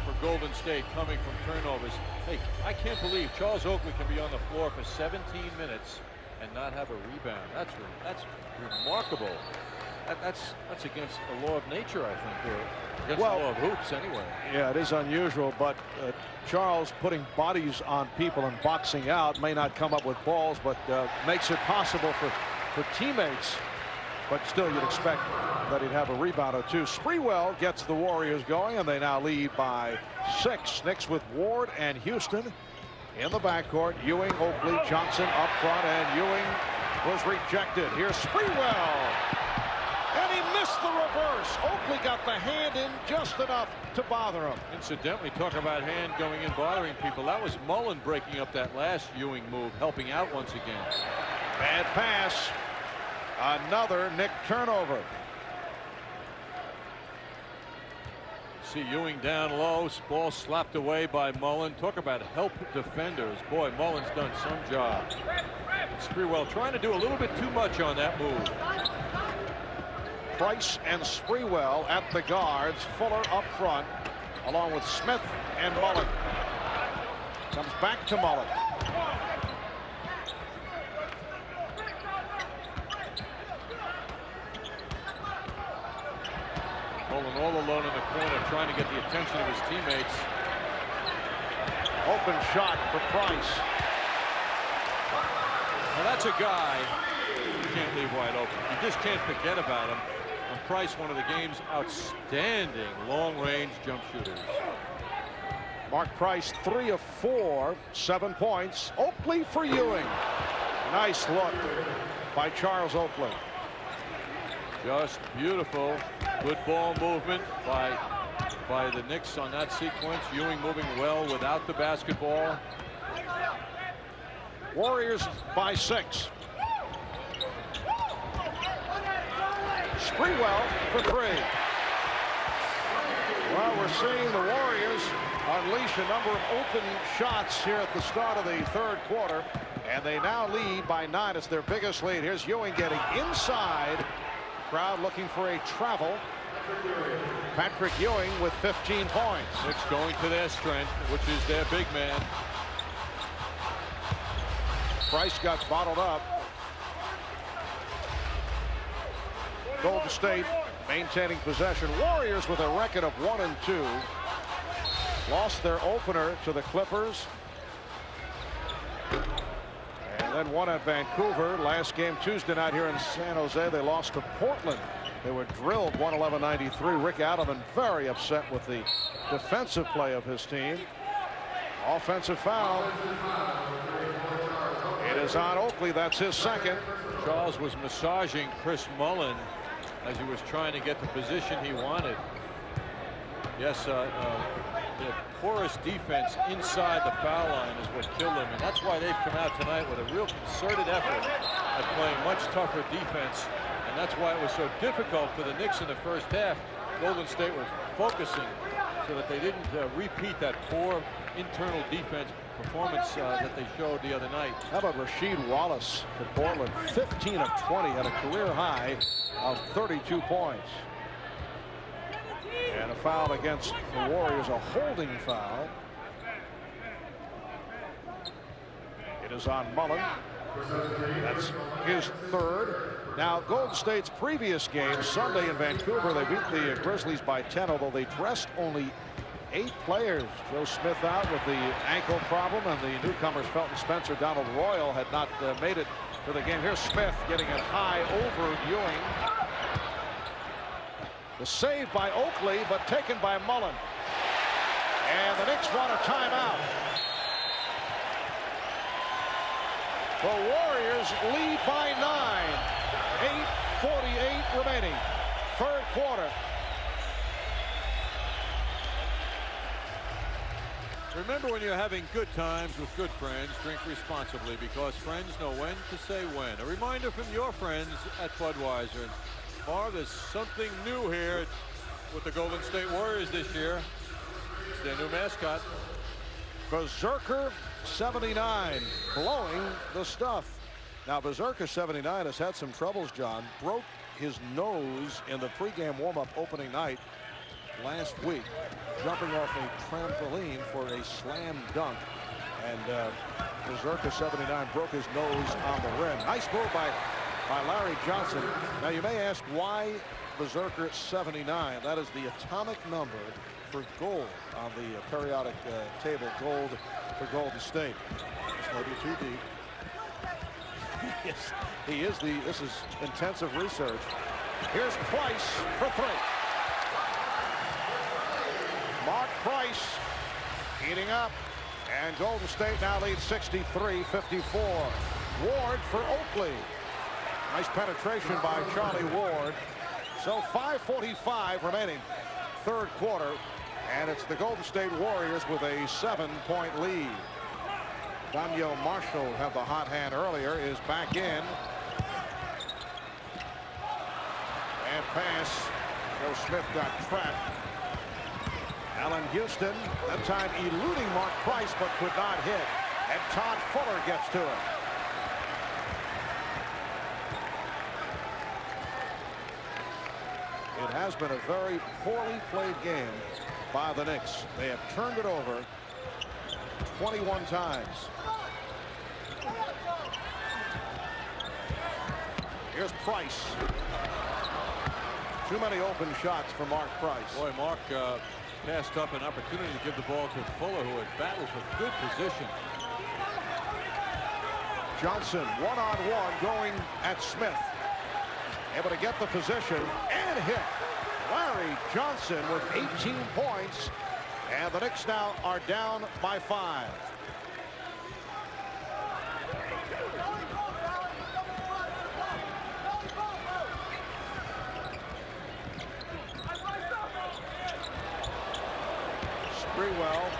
for Golden State coming from turnovers. Hey, I can't believe Charles Oakley can be on the floor for 17 minutes and not have a rebound. That's remarkable. That's against the law of nature, I think, or against the law of hoops anyway. Yeah, it is unusual, but Charles putting bodies on people and boxing out may not come up with balls, but makes it possible for teammates. But still, you'd expect that he'd have a rebound or two. Sprewell gets the Warriors going, and they now lead by 6. Knicks with Ward and Houston in the backcourt. Ewing, Oakley, Johnson up front, and Ewing was rejected. Here's Sprewell, and he missed the reverse. Oakley got the hand in just enough to bother him. Incidentally, talk about hand going in bothering people. That was Mullen breaking up that last Ewing move, helping out once again. Bad pass. Another Knick turnover. See Ewing down low, ball slapped away by Mullen. Talk about help defenders. Boy, Mullen's done some job. Sprewell trying to do a little bit too much on that move. Price and Sprewell at the guards. Fuller up front, along with Smith and Mullen. Comes back to Mullen. Mullen all alone in the corner, trying to get the attention of his teammates. Open shot for Price. Now that's a guy you can't leave wide open. You just can't forget about him. And Price, one of the game's outstanding long-range jump shooters. Mark Price, 3 of 4, 7 points. Oakley for Ewing. Nice look by Charles Oakley. Just beautiful. Good ball movement by the Knicks on that sequence. Ewing moving well without the basketball. Warriors by 6. Sprewell for 3. Well, we're seeing the Warriors unleash a number of open shots here at the start of the third quarter, and they now lead by 9. It's their biggest lead. Here's Ewing getting inside. Crowd looking for a travel. Patrick Ewing with 15 points. Knicks going to their strength, which is their big man. Price got bottled up. Golden State maintaining possession. Warriors with a record of 1-2. Lost their opener to the Clippers. And then won at Vancouver. Last game Tuesday night here in San Jose. They lost to Portland They were drilled 111-93. Rick Adelman very upset with the defensive play of his team. Offensive foul. It is on Oakley. That's his second. Charles was massaging Chris Mullin as he was trying to get the position he wanted. Yes, the porous defense inside the foul line is what killed them, and that's why they've come out tonight with a real concerted effort at playing much tougher defense, and that's why it was so difficult for the Knicks in the first half. Golden State was focusing so that they didn't repeat that poor internal defense performance that they showed the other night. How about Rasheed Wallace for Portland? 15 of 20 at a career high of 32 points. And a foul against the Warriors, a holding foul. It is on Mullin. That's his third. Now, Golden State's previous game, Sunday in Vancouver, they beat the Grizzlies by 10, although they dressed only 8 players. Joe Smith out with the ankle problem, and the newcomers Felton Spencer, Donald Royal had not made it to the game. Here's Smith getting it high over Ewing. The save by Oakley, but taken by Mullin. And the Knicks want a timeout. The Warriors lead by 9. 8:48 remaining. Third quarter. Remember, when you're having good times with good friends, drink responsibly, because friends know when to say when. A reminder from your friends at Budweiser. Marv, there's something new here with the Golden State Warriors this year. It's their new mascot. Berserker 79 blowing the stuff. Now, Berserker 79 has had some troubles, John. Broke his nose in the pregame warm-up opening night last week, jumping off a trampoline for a slam dunk. And Berserker 79 broke his nose on the rim. Nice move by Larry Johnson. Now, you may ask, why Berserker 79? That is the atomic number for gold on the periodic table. Gold for Golden State. This may be too deep. Yes, he is this is intensive research. Here's Price for 3. Mark Price heating up, and Golden State now leads 63-54. Ward for Oakley. Nice penetration by Charlie Ward. So 5:45 remaining, third quarter, and it's the Golden State Warriors with a 7-point lead. Daniel Marshall had the hot hand earlier, is back in. And pass. Joe Smith got trapped. Allan Houston, that time eluding Mark Price, but could not hit. And Todd Fuller gets to it. It has been a very poorly played game by the Knicks. They have turned it over 21 times. Here's Price. Too many open shots for Mark Price. Boy, Mark passed up an opportunity to give the ball to Fuller, who had battled for good position. Johnson one-on-one going at Smith. Able to get the position and hit. Larry Johnson with 18 points. And the Knicks now are down by 5. Sprewell.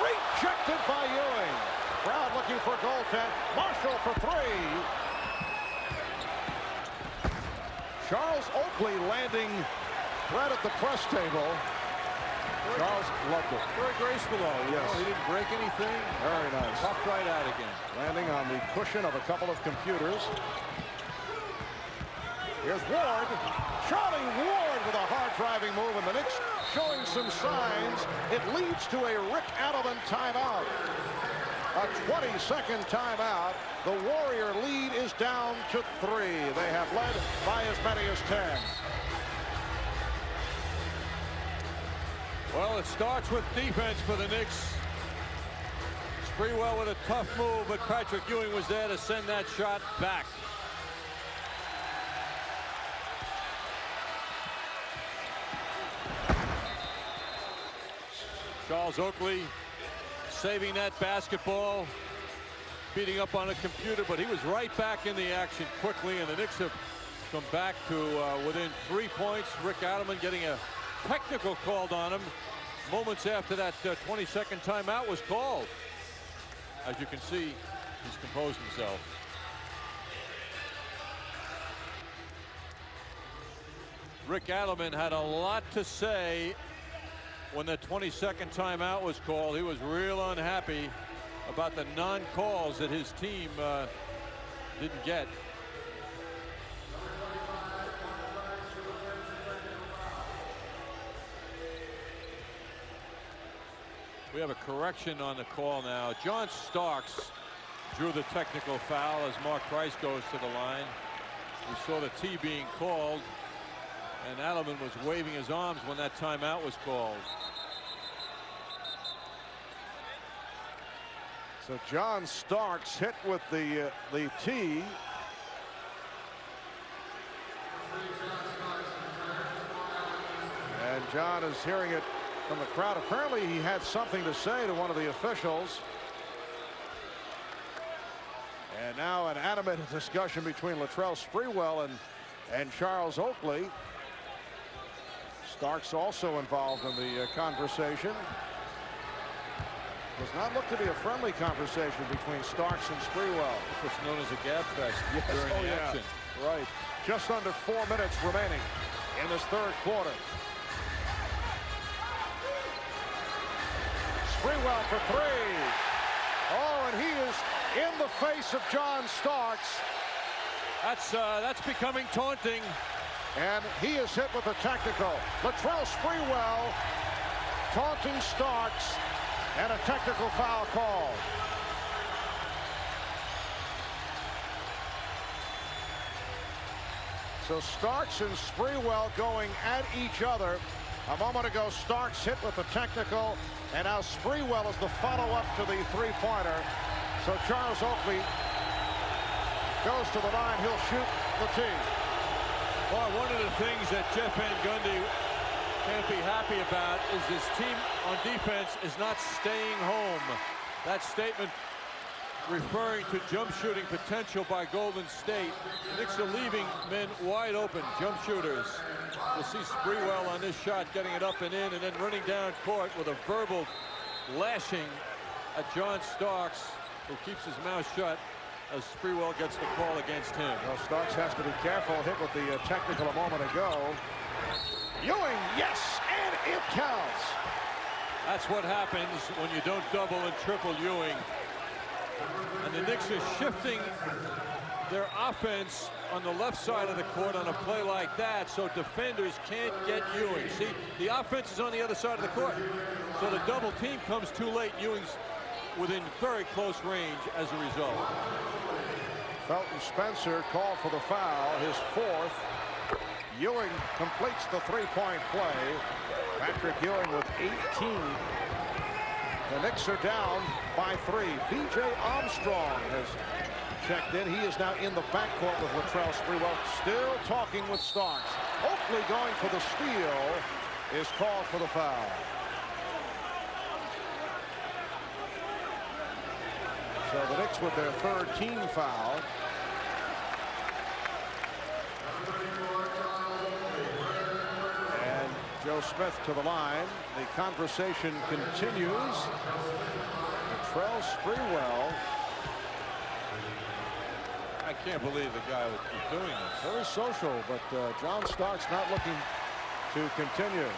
Rejected by Ewing. Crowd looking for goaltend. Marshall for 3. Charles Oakley landing right at the press table. Charles loved it. Very graceful, though. Yes. He didn't break anything. Very nice. Popped right out again. Landing on the cushion of a couple of computers. Here's Ward. Charlie Ward with a hard driving move, and the Knicks showing some signs. It leads to a Rick Adelman timeout. A 20-second timeout. The Warrior lead is down to 3. They have led by as many as 10. Well, it starts with defense for the Knicks. Sprewell with a tough move, but Patrick Ewing was there to send that shot back. Charles Oakley saving that basketball, beating up on a computer, but he was right back in the action quickly, and the Knicks have come back to within 3 points. Rick Adelman getting a technical called on him moments after that 20-second timeout was called. As you can see, he's composed himself. Rick Adelman had a lot to say when the 22nd timeout was called. He was real unhappy about the non-calls that his team didn't get. We have a correction on the call now. John Starks drew the technical foul as Mark Price goes to the line. We saw the T being called, and Allan was waving his arms when that timeout was called. So John Starks hit with the T. And John is hearing it from the crowd. Apparently he had something to say to one of the officials. And now an animated discussion between Latrell Sprewell and Charles Oakley. Starks also involved in the conversation. Does not look to be a friendly conversation between Starks and Sprewell. What's known as a gab fest during the action. Right. Just under 4 minutes remaining in this third quarter. Sprewell for three. Oh, and he is in the face of John Starks. That's becoming taunting. And he is hit with a technical. Latrell Sprewell taunting Starks, and a technical foul call. So Starks and Sprewell going at each other. A moment ago, Starks hit with the technical, and now Sprewell is the follow-up to the three-pointer. So Charles Oakley goes to the line. He'll shoot the tee. Well, one of the things that Jeff Van Gundy can't be happy about is his team on defense is not staying home. That statement referring to jump shooting potential by Golden State. The Knicks are leaving men wide open, jump shooters. You'll see Sprewell on this shot getting it up and in, and then running down court with a verbal lashing at John Starks, who keeps his mouth shut as Sprewell gets the call against him. Well, Starks has to be careful. Hit with the technical a moment ago. Ewing, yes, and it counts. That's what happens when you don't double and triple Ewing. And the Knicks are shifting their offense on the left side of the court on a play like that, so defenders can't get Ewing. See, the offense is on the other side of the court, so the double team comes too late. Ewing's within very close range as a result. Felton Spencer called for the foul, his fourth. Ewing completes the three-point play. Patrick Ewing with 18. The Knicks are down by 3. B.J. Armstrong has checked in. He is now in the backcourt with Latrell Sprewell, still talking with Starks. Oakley going for the steal, is called for the foul. So the Knicks with their third team foul. And Joe Smith to the line. The conversation continues. Latrell Sprewell. I can't believe the guy would keep doing this. Very social, but John Starks not looking to continue.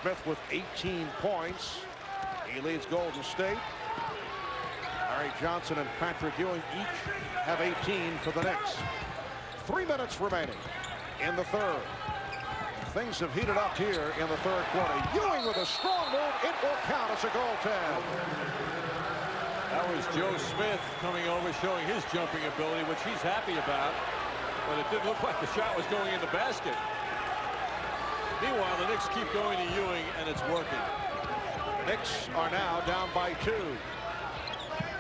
Smith with 18 points. He leads Golden State. Larry Johnson and Patrick Ewing each have 18 for the Knicks. 3 minutes remaining in the third. Things have heated up here in the third quarter. Ewing with a strong move. It will count as a goaltend. That was Joe Smith coming over, showing his jumping ability, which he's happy about. But it didn't look like the shot was going in the basket. Meanwhile, the Knicks keep going to Ewing, and it's working. Knicks are now down by 2.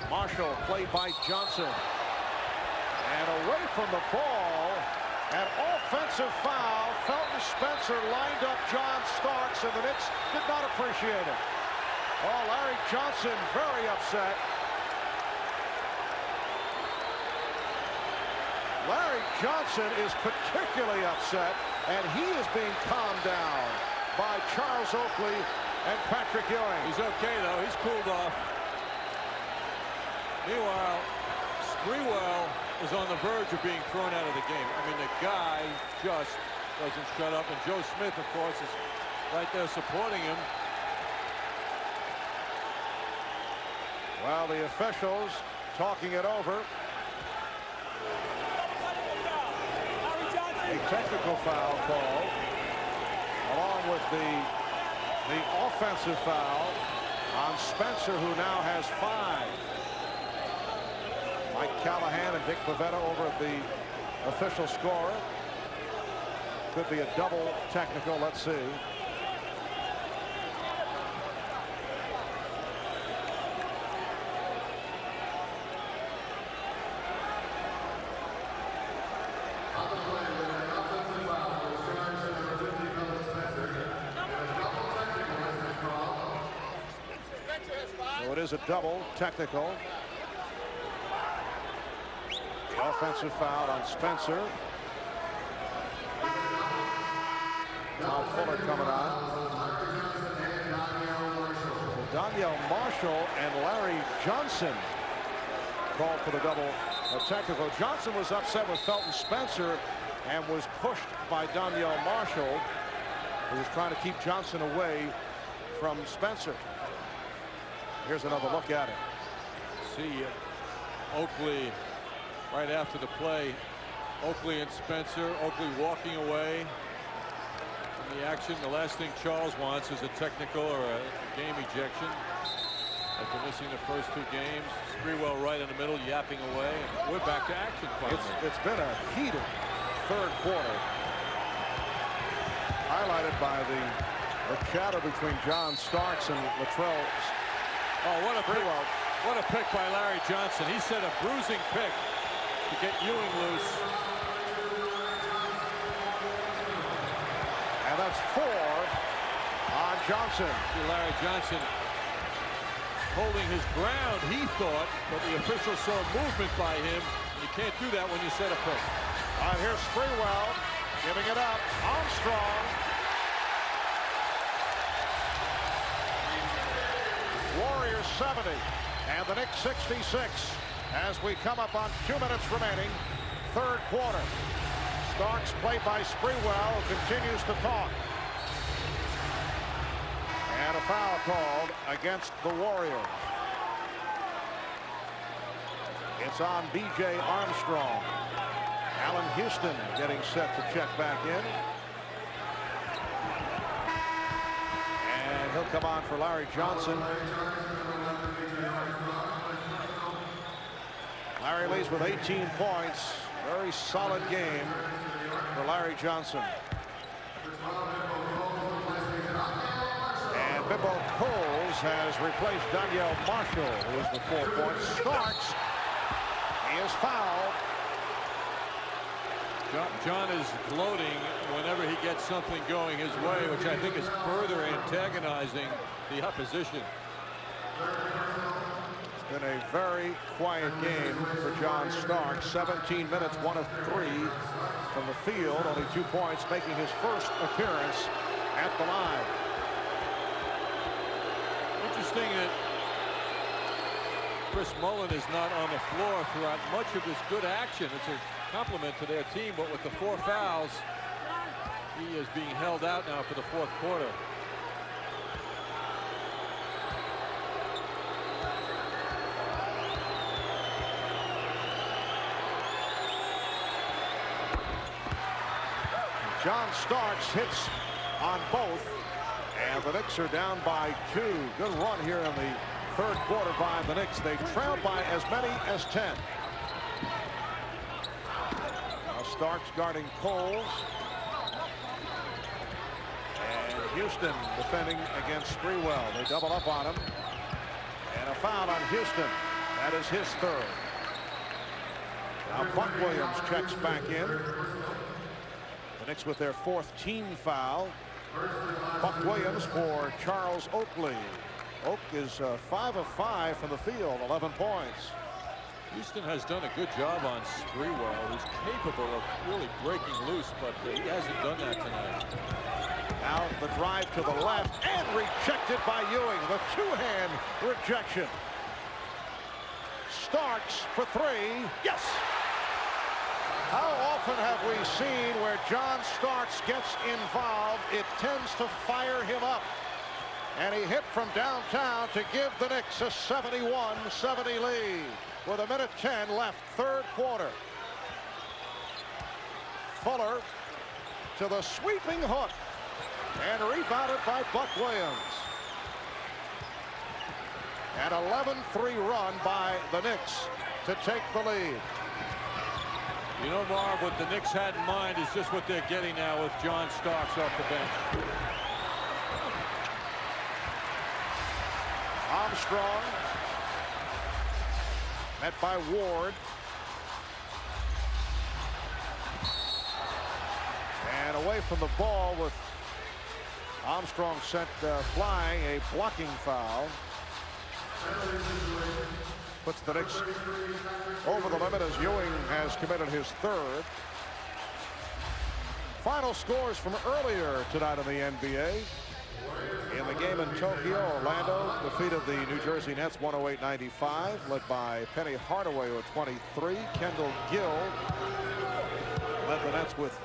Marshall played by Johnson. And away from the ball. An offensive foul. Felton Spencer lined up John Starks, and the Knicks did not appreciate it. Oh, Larry Johnson very upset. Larry Johnson is particularly upset, and he is being calmed down by Charles Oakley and Patrick Ewing. He's okay, though. He's cooled off. Meanwhile, Sprewell is on the verge of being thrown out of the game. I mean, the guy just doesn't shut up. And Joe Smith, of course, is right there supporting him. Well, the officials talking it over. A technical foul call, along with the offensive foul on Spencer, who now has 5. Mike Callahan and Dick Pavetta over at the official scorer. Could be a double technical. Let's see. So it is a double technical. Offensive foul on Spencer. Tom Fuller coming on. Danielle Marshall and Larry Johnson called for the double technical. Johnson was upset with Felton Spencer and was pushed by Danielle Marshall, who was trying to keep Johnson away from Spencer. Here's another look at it. See Oakley right after the play. Oakley and Spencer. Oakley walking away from the action. The last thing Charles wants is a technical or a game ejection after missing the first 2 games. Sprewell right in the middle, yapping away, and we're back to action finally. It's been a heated third quarter, highlighted by the chatter between John Starks and Latrell. Oh, what a pick by Larry Johnson. He set a bruising pick to get Ewing loose. And that's 4 on Johnson. See Larry Johnson holding his ground, he thought, but the official saw movement by him. You can't do that when you set a pick. All right, here's Sprewell giving it up. Armstrong. Warriors 70 and the Knicks 66 as we come up on 2 minutes remaining, third quarter. Starks played by Sprewell, who continues to talk. And a foul called against the Warriors. It's on B.J. Armstrong. Allan Houston getting set to check back in. And he'll come on for Larry Johnson. Larry leads with 18 points. Very solid game for Larry Johnson. And Bimbo Coles has replaced Danielle Marshall, who is the 4 points. Starks, he is fouled. John is gloating whenever he gets something going his way, which I think is further antagonizing the opposition. It's been a very quiet game for John Starks. 17 minutes, 1 of 3 from the field. Only 2 points, making his first appearance at the line. Interesting that Chris Mullin is not on the floor throughout much of this good action. It's a compliment to their team, but with the 4 fouls, he is being held out now for the fourth quarter. John Starks hits on both, and the Knicks are down by 2. Good run here in the third quarter by the Knicks. They trailed by as many as 10. Now Starks guarding Coles. And Houston defending against Sprewell. They double up on him. And a foul on Houston. That is his third. Now Buck Williams checks back in. The Knicks with their fourth team foul. Buck Williams for Charles Oakley. Oak is 5 of 5 from the field, 11 points. Houston has done a good job on Sprewell. He's capable of really breaking loose, but he hasn't done that tonight. Now the drive to the left and rejected by Ewing. The two-hand rejection. Starks for three. Yes! How often have we seen where John Starks gets involved, it tends to fire him up. And he hit from downtown to give the Knicks a 71-70 lead. With 1:10 left, third quarter. Fuller to the sweeping hook. And rebounded by Buck Williams. An 11-3 run by the Knicks to take the lead. You know, Marv, what the Knicks had in mind is just what they're getting now with John Starks off the bench. Armstrong met by Ward. And away from the ball with Armstrong sent flying, a blocking foul. Puts the Knicks over the limit as Ewing has committed his third. Final scores from earlier tonight in the NBA. In the game in Tokyo, Orlando defeated the New Jersey Nets 108-95, led by Penny Hardaway with 23. Kendall Gill led the Nets with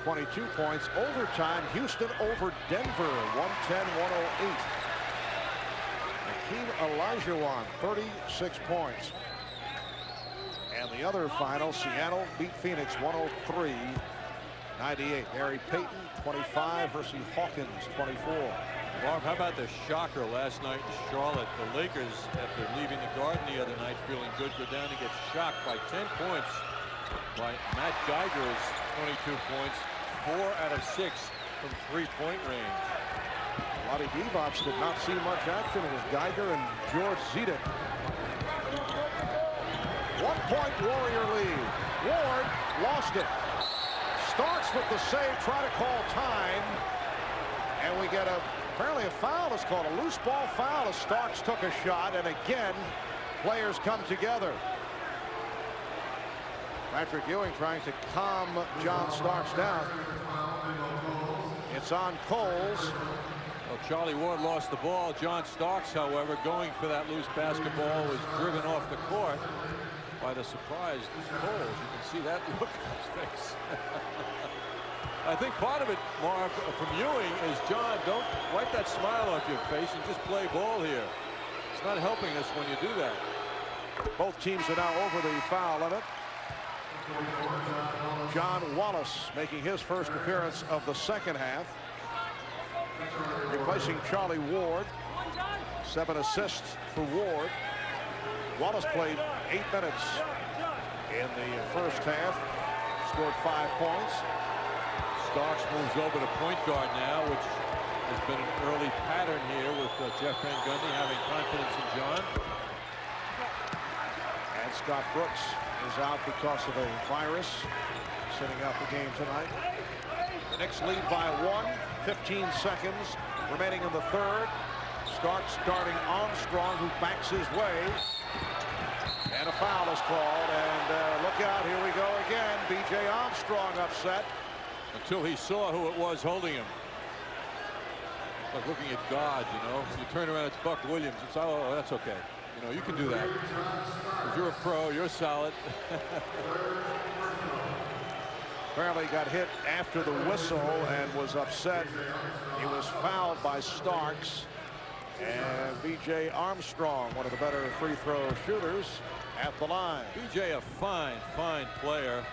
22 points. Overtime, Houston over Denver, 110-108. Hakeem Olajuwon, 36 points. And the other final, Seattle beat Phoenix 103-98. Harry Payton, 25. Hersey Hawkins, 24. Marv, how about the shocker last night in Charlotte? The Lakers, after leaving the Garden the other night, feeling good, go down and get shocked by 10 points by Matt Geiger's 22 points, 4 out of 6 from three-point range. Vlade Divac did not see much action. It was Geiger and George Zidek. 1-point Warrior lead. Ward lost it. Starks with the save, try to call time. And we get apparently a foul is called, a loose ball foul as Starks took a shot, and again players come together. Patrick Ewing trying to calm John Starks down. It's on Coles. Well, Charlie Ward lost the ball. John Starks, however, going for that loose basketball, was driven off the court by the surprised Coles. You can see that look on his face. I think part of it, Mark, from Ewing is, John, don't wipe that smile off your face and just play ball here. It's not helping us when you do that. Both teams are now over the foul limit. John Wallace making his first appearance of the second half, replacing Charlie Ward. 7 assists for Ward. Wallace played 8 minutes in the first half, scored 5 points. Starks moves over to point guard now, which has been an early pattern here with Jeff Van Gundy having confidence in John. And Scott Brooks is out because of a virus, sitting out the game tonight. The Knicks lead by 1, 15 seconds remaining in the third. Starks starting Armstrong, who backs his way. And a foul is called, and look out, here we go again. B.J. Armstrong upset. Until he saw who it was holding him. Like looking at God, you know. You turn around, it's Buck Williams. It's, oh, that's okay. You know, you can do that. Because you're a pro, you're solid. Apparently got hit after the whistle and was upset. He was fouled by Starks. And B.J. Armstrong, one of the better free throw shooters, at the line. B.J. a fine, fine player.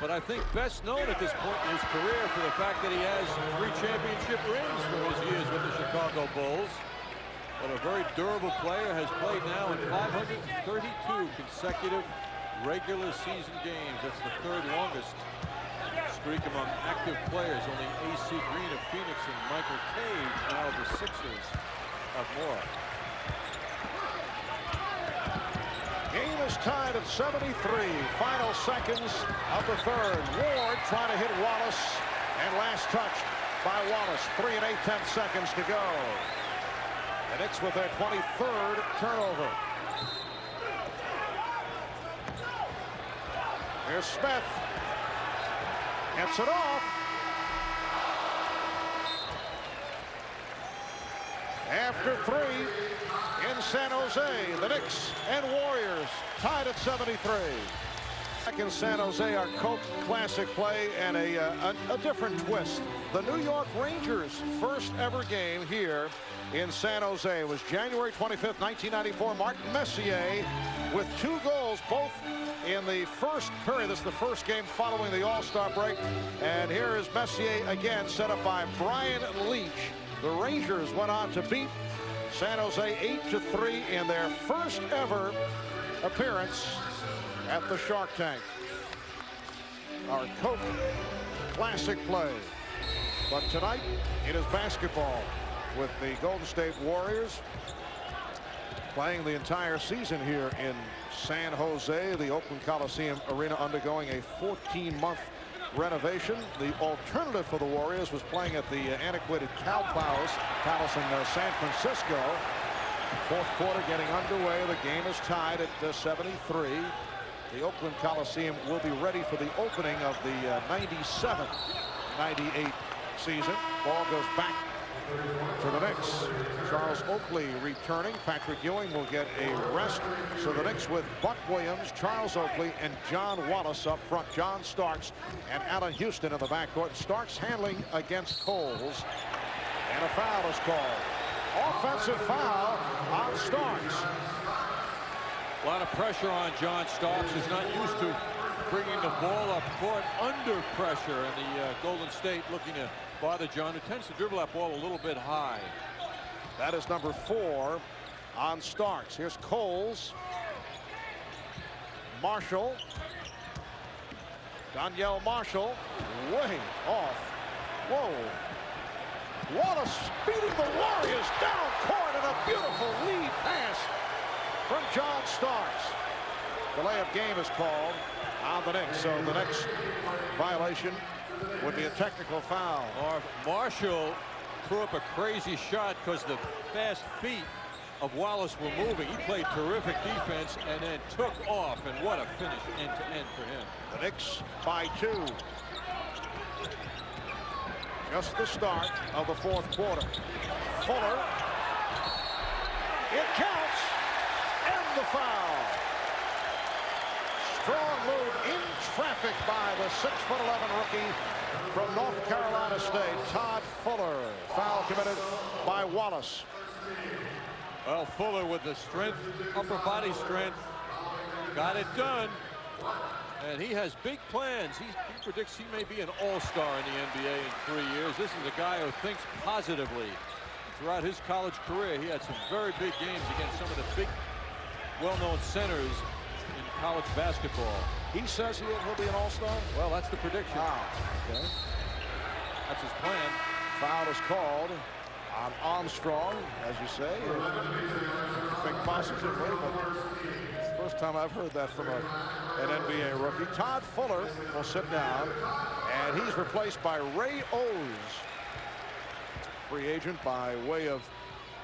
But I think best known at this point in his career for the fact that he has 3 championship rings from his years with the Chicago Bulls. But a very durable player, has played now in 532 consecutive regular season games. That's the 3rd longest streak among active players. Only AC Green of Phoenix and Michael Cage now of the Sixers of more. Game is tied at 73. Final seconds of the third. Ward trying to hit Wallace, and last touch by Wallace. 3 and 8/10 seconds to go. The Knicks with their 23rd turnover. Here's Smith. Gets it off. After 3 in San Jose, the Knicks and Warriors tied at 73. Back in San Jose, our Coke Classic play and a different twist. The New York Rangers' first ever game here in San Jose was January 25th, 1994. Martin Messier with 2 goals, both in the first period. This is the first game following the All-Star break. And here is Messier again, set up by Brian Leach. The Rangers went on to beat San Jose 8-3 in their first ever appearance at the Shark Tank. Our Coke Classic play. But tonight it is basketball with the Golden State Warriors playing the entire season here in San Jose. The Oakland Coliseum Arena undergoing a 14-month renovation. The alternative for the Warriors was playing at the antiquated Cow Palace in San Francisco. Fourth quarter getting underway. The game is tied at 73. The Oakland Coliseum will be ready for the opening of the 97-98 season. Ball goes back to the Knicks. Charles Oakley returning. Patrick Ewing will get a rest. So the Knicks with Buck Williams, Charles Oakley, and John Wallace up front. John Starks and Allan Houston in the backcourt. Starks handling against Coles. And a foul is called. Offensive foul on Starks. A lot of pressure on John Starks. He's not used to bringing the ball up court under pressure. And the Golden State looking to bother John, who tends to dribble that ball a little bit high. That is number 4 on Starks. Here's Coles. Marshall. Danielle Marshall way off. Whoa. Wallace beating the Warriors down court, and a beautiful lead pass from John Starks. Delay of game is called on the Knicks. So the next violation would be a technical foul. Marshall threw up a crazy shot because the fast feet of Wallace were moving. He played terrific defense and then took off, and what a finish end to end for him. The Knicks by 2. Just the start of the fourth quarter. Fuller. It counts, and the foul. Strong move in traffic by the 6'11" rookie from North Carolina State, Todd Fuller. Foul committed by Wallace. Well, Fuller with the strength, upper body strength, got it done. And he has big plans. He predicts he may be an all-star in the NBA in 3 years. This is a guy who thinks positively. Throughout his college career, he had some very big games against some of the big, well-known centers in college basketball. He says he'll be an all-star? Well, that's the prediction. Wow. Okay. That's his plan. Foul is called on Armstrong, as you say. Think positively, but it's the first time I've heard that from an NBA rookie. Todd Fuller will sit down, and he's replaced by Ray Owes, free agent by way of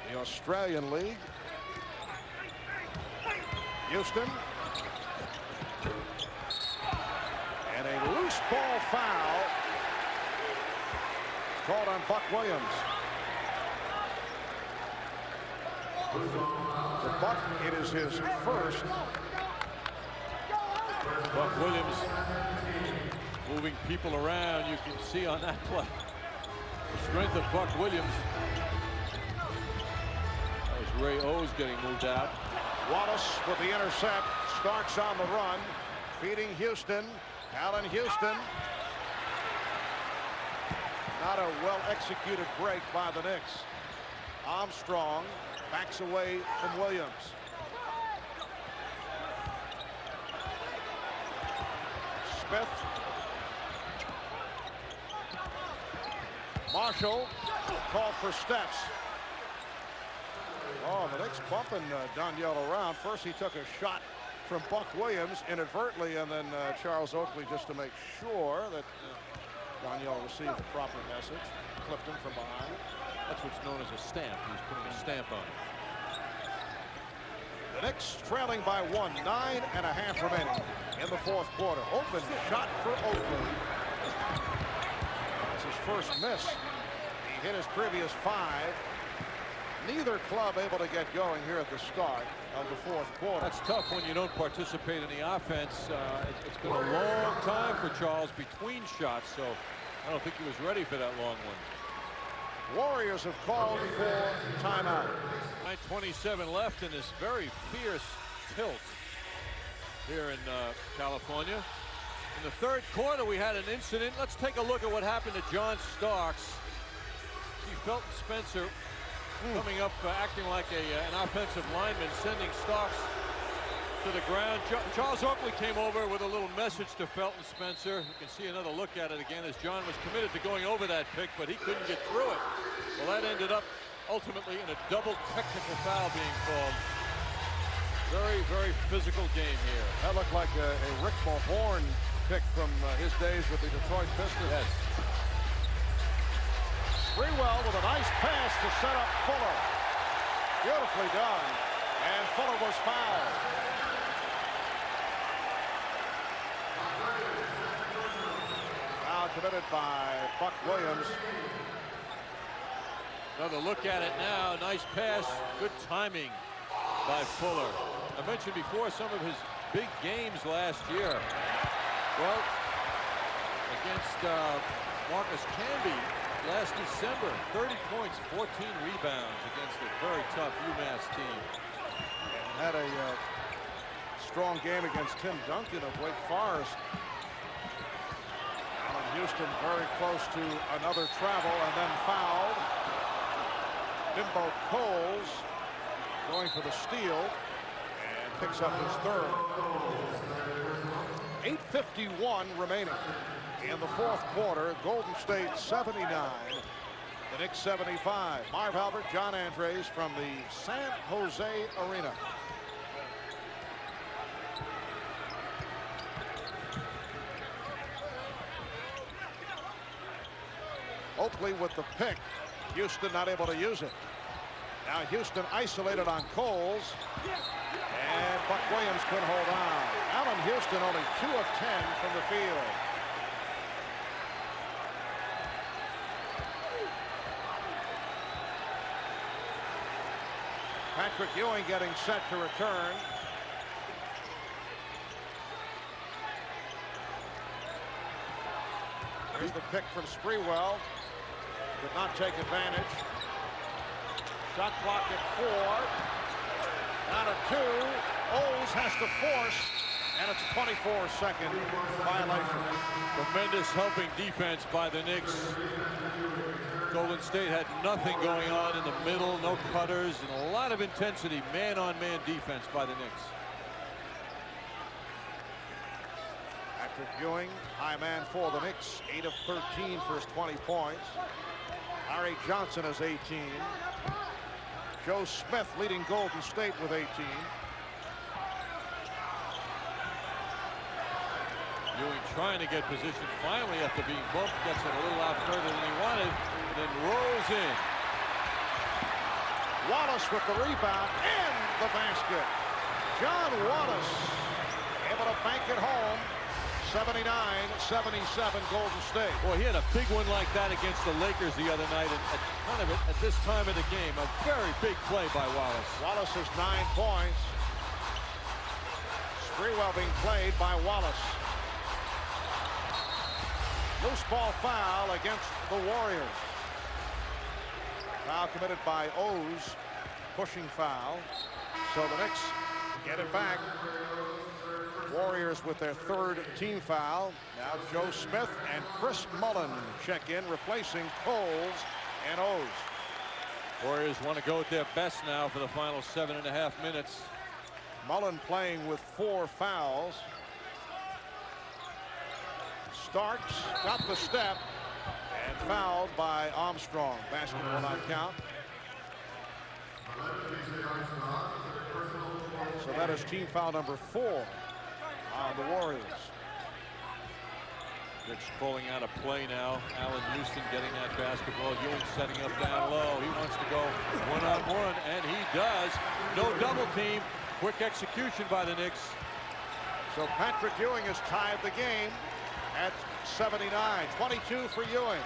the Australian League. Houston. And a loose ball foul called on Buck Williams. For Buck, it is his first. Buck Williams moving people around. You can see on that play the strength of Buck Williams. That was Ray Owes getting moved out. Wallace with the intercept. Starks on the run. Feeding Houston. Allan Houston. Not a well-executed break by the Knicks. Armstrong backs away from Williams. Smith. Marshall called for steps. Oh, the Knicks bumping Danielle around. First he took a shot from Buck Williams inadvertently, and then Charles Oakley, just to make sure that Danielle received the proper message, clipped him from behind. That's what's known as a stamp. He's putting a stamp on it. The Knicks trailing by 1, 9.5 remaining in the fourth quarter. Open shot for Oakley. That's his first miss. He hit his previous 5. Neither club able to get going here at the start of the fourth quarter. That's tough when you don't participate in the offense. It's been a long time for Charles between shots, so I don't think he was ready for that long one. Warriors have called for timeout. 9:27 left in this very fierce tilt here in California. In the third quarter, we had an incident. Let's take a look at what happened to John Starks. See Felton Spencer coming up, acting like an offensive lineman, sending Starks to the ground. Charles Oakley came over with a little message to Felton Spencer. You can see another look at it again as John was committed to going over that pick, but he couldn't get through it. Well, that ended up ultimately in a double technical foul being called. Very, very physical game here. That looked like a Rick Mahorn pick from his days with the Detroit Pistons. Yes. Sprewell with a nice pass to set up Fuller. Beautifully done. And Fuller was fouled. Foul committed by Buck Williams. Another look at it now. Nice pass. Good timing by Fuller. I mentioned before some of his big games last year. Well, against Marcus Camby last December, 30 points, 14 rebounds against a very tough UMass team. Had a strong game against Tim Duncan of Wake Forest. Allan Houston very close to another travel and then fouled. Bimbo Coles going for the steal and picks up his third. 8:51 remaining in the fourth quarter. Golden State 79, the Knicks 75. Marv Albert, John Andres from the San Jose Arena. Oakley with the pick. Houston not able to use it. Now Houston isolated on Coles. And Buck Williams couldn't hold on. Allan Houston only 2 of 10 from the field. Patrick Ewing getting set to return. Here's the pick from Sprewell. Did not take advantage. Shot clock at 4. Down to 2. O's has to force, and it's a 24-second violation. Tremendous helping defense by the Knicks. Golden State had nothing going on in the middle, no cutters, and a lot of intensity, man-on-man defense by the Knicks. Patrick Ewing, high man for the Knicks, 8 of 13 for his 20 points. Larry Johnson is 18. Joe Smith leading Golden State with 18. Ewing trying to get position, finally after being bumped, gets it a little out further than he wanted, and then rolls in. Wallace with the rebound and the basket. John Wallace able to bank it home. 79-77 Golden State. Boy, he had a big one like that against the Lakers the other night, and kind of at this time of the game, a very big play by Wallace. Wallace has 9 points. Sprewell being played by Wallace. Loose ball foul against the Warriors. Foul committed by O's, pushing foul. So the Knicks get it back. Warriors with their third team foul. Now Joe Smith and Chris Mullen check in, replacing Coles and O's. Warriors want to go at their best now for the final 7.5 minutes. Mullen playing with 4 fouls. Starks got the step, and and fouled by Armstrong. Basket will not count. So that is team foul number 4 on the Warriors. Knicks calling out a play now. Allan Houston getting that basketball. Ewing setting up down low. He wants to go one-on-one, and he does. No double team. Quick execution by the Knicks. So Patrick Ewing has tied the game at 79. 22 for Ewing.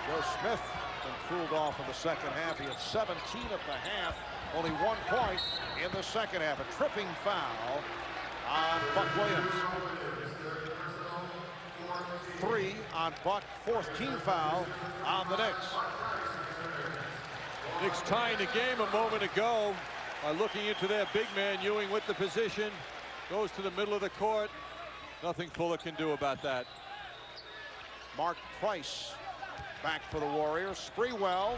Joe Smith been cooled off in the second half. He had 17 at the half. Only 1 point in the second half. A tripping foul on Buck Williams. 3 on Buck. 4th team foul on the Knicks. Knicks tying the game a moment ago by looking into their big man. Ewing with the position. Goes to the middle of the court. Nothing Fuller can do about that. Mark Price back for the Warriors. Sprewell.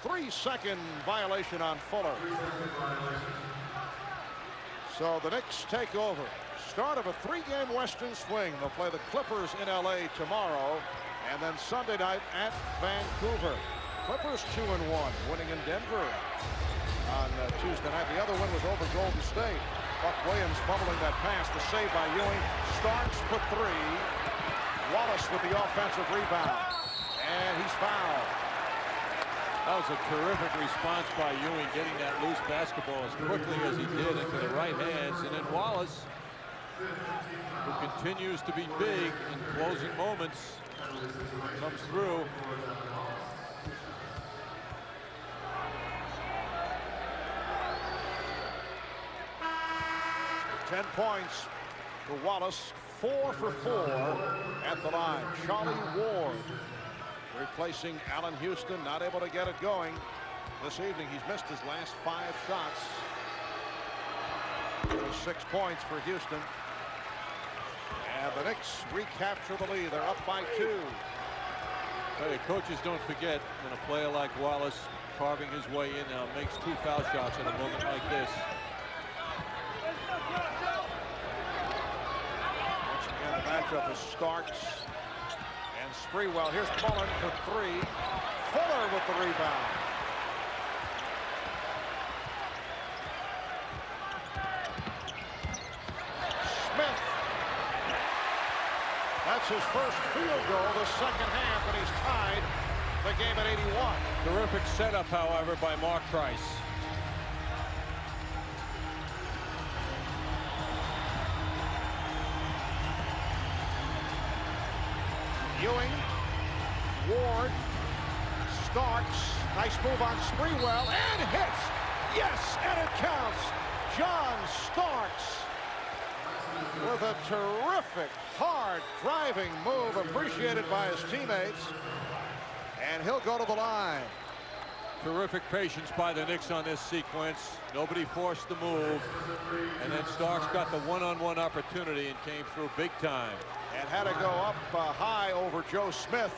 3-second violation on Fuller. So the Knicks take over. Start of a 3-game Western swing. They'll play the Clippers in LA tomorrow, and then Sunday night at Vancouver. Clippers 2-1, winning in Denver on Tuesday night. The other win was over Golden State. Buck Williams fumbling that pass. The save by Ewing. Starks for 3. Wallace with the offensive rebound, and he's fouled. That was a terrific response by Ewing, getting that loose basketball as quickly as he did into the right hands. And then Wallace, who continues to be big in closing moments, comes through. Ten points for Wallace. 4 for 4 at the line. Charlie Ward replacing Allan Houston, not able to get it going this evening. He's missed his last 5 shots. It was 6 points for Houston. And the Knicks recapture the lead. They're up by 2. Hey, coaches don't forget when a player like Wallace, carving his way in now, makes 2 foul shots in a moment like this. Once again, the matchup is Starks and Sprewell. Here's Mullen for 3. Fuller with the rebound. Smith. That's his first field goal the second half, and he's tied the game at 81. Terrific setup, however, by Mark Price. Ewing, Ward, Starks, nice move on Sprewell, and hits! Yes, and it counts! John Starks with a terrific, hard driving move, appreciated by his teammates, and he'll go to the line. Terrific patience by the Knicks on this sequence. Nobody forced the move, and then Starks got the one-on-one opportunity and came through big time. And had to go up high over Joe Smith,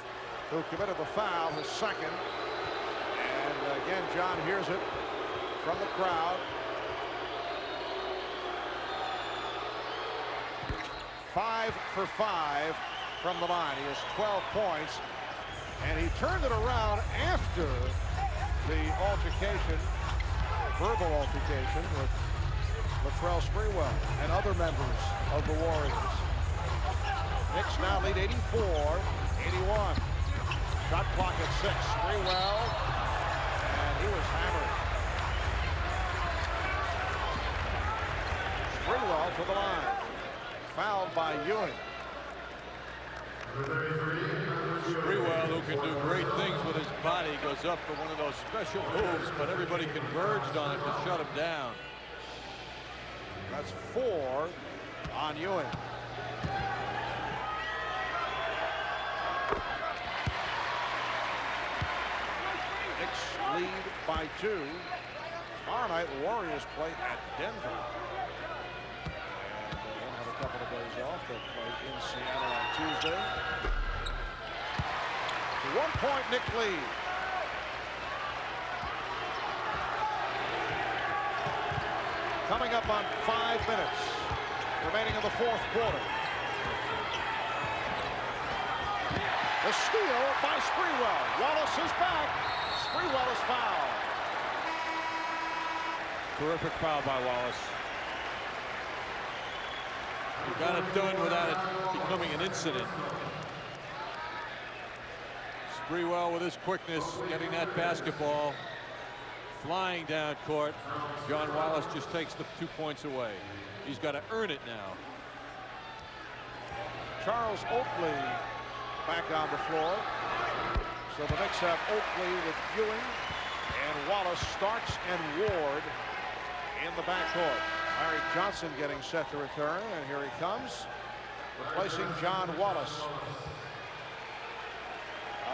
who committed the foul, his second. And again, John hears it from the crowd. 5 for 5 from the line. He has 12 points, and he turned it around after the altercation, verbal altercation with Latrell Sprewell and other members of the Warriors. Knicks now lead 84-81. Shot clock at 6. Sprewell, and he was hammered. Sprewell to the line. Fouled by Ewing. Sprewell, who can do great things with his body, goes up for one of those special moves, but everybody converged on it to shut him down. That's 4 on Ewing. Knicks lead by 2. Tomorrow night, Warriors play at Denver. And they'll have a couple of days off. They'll play in Seattle on Tuesday. 1-point Knick lead. Coming up on 5 minutes remaining in the 4th quarter. The steal by Sprewell. Wallace is back. Sprewell is fouled. Terrific foul by Wallace. He got it done without it becoming an incident. Sprewell with his quickness, getting that basketball, flying down court. John Wallace just takes the 2 points away. He's got to earn it now. Charles Oakley back on the floor. So the Knicks have Oakley with Ewing and Wallace, Starks and Ward in the backcourt. Larry Johnson getting set to return, and here he comes, replacing John Wallace.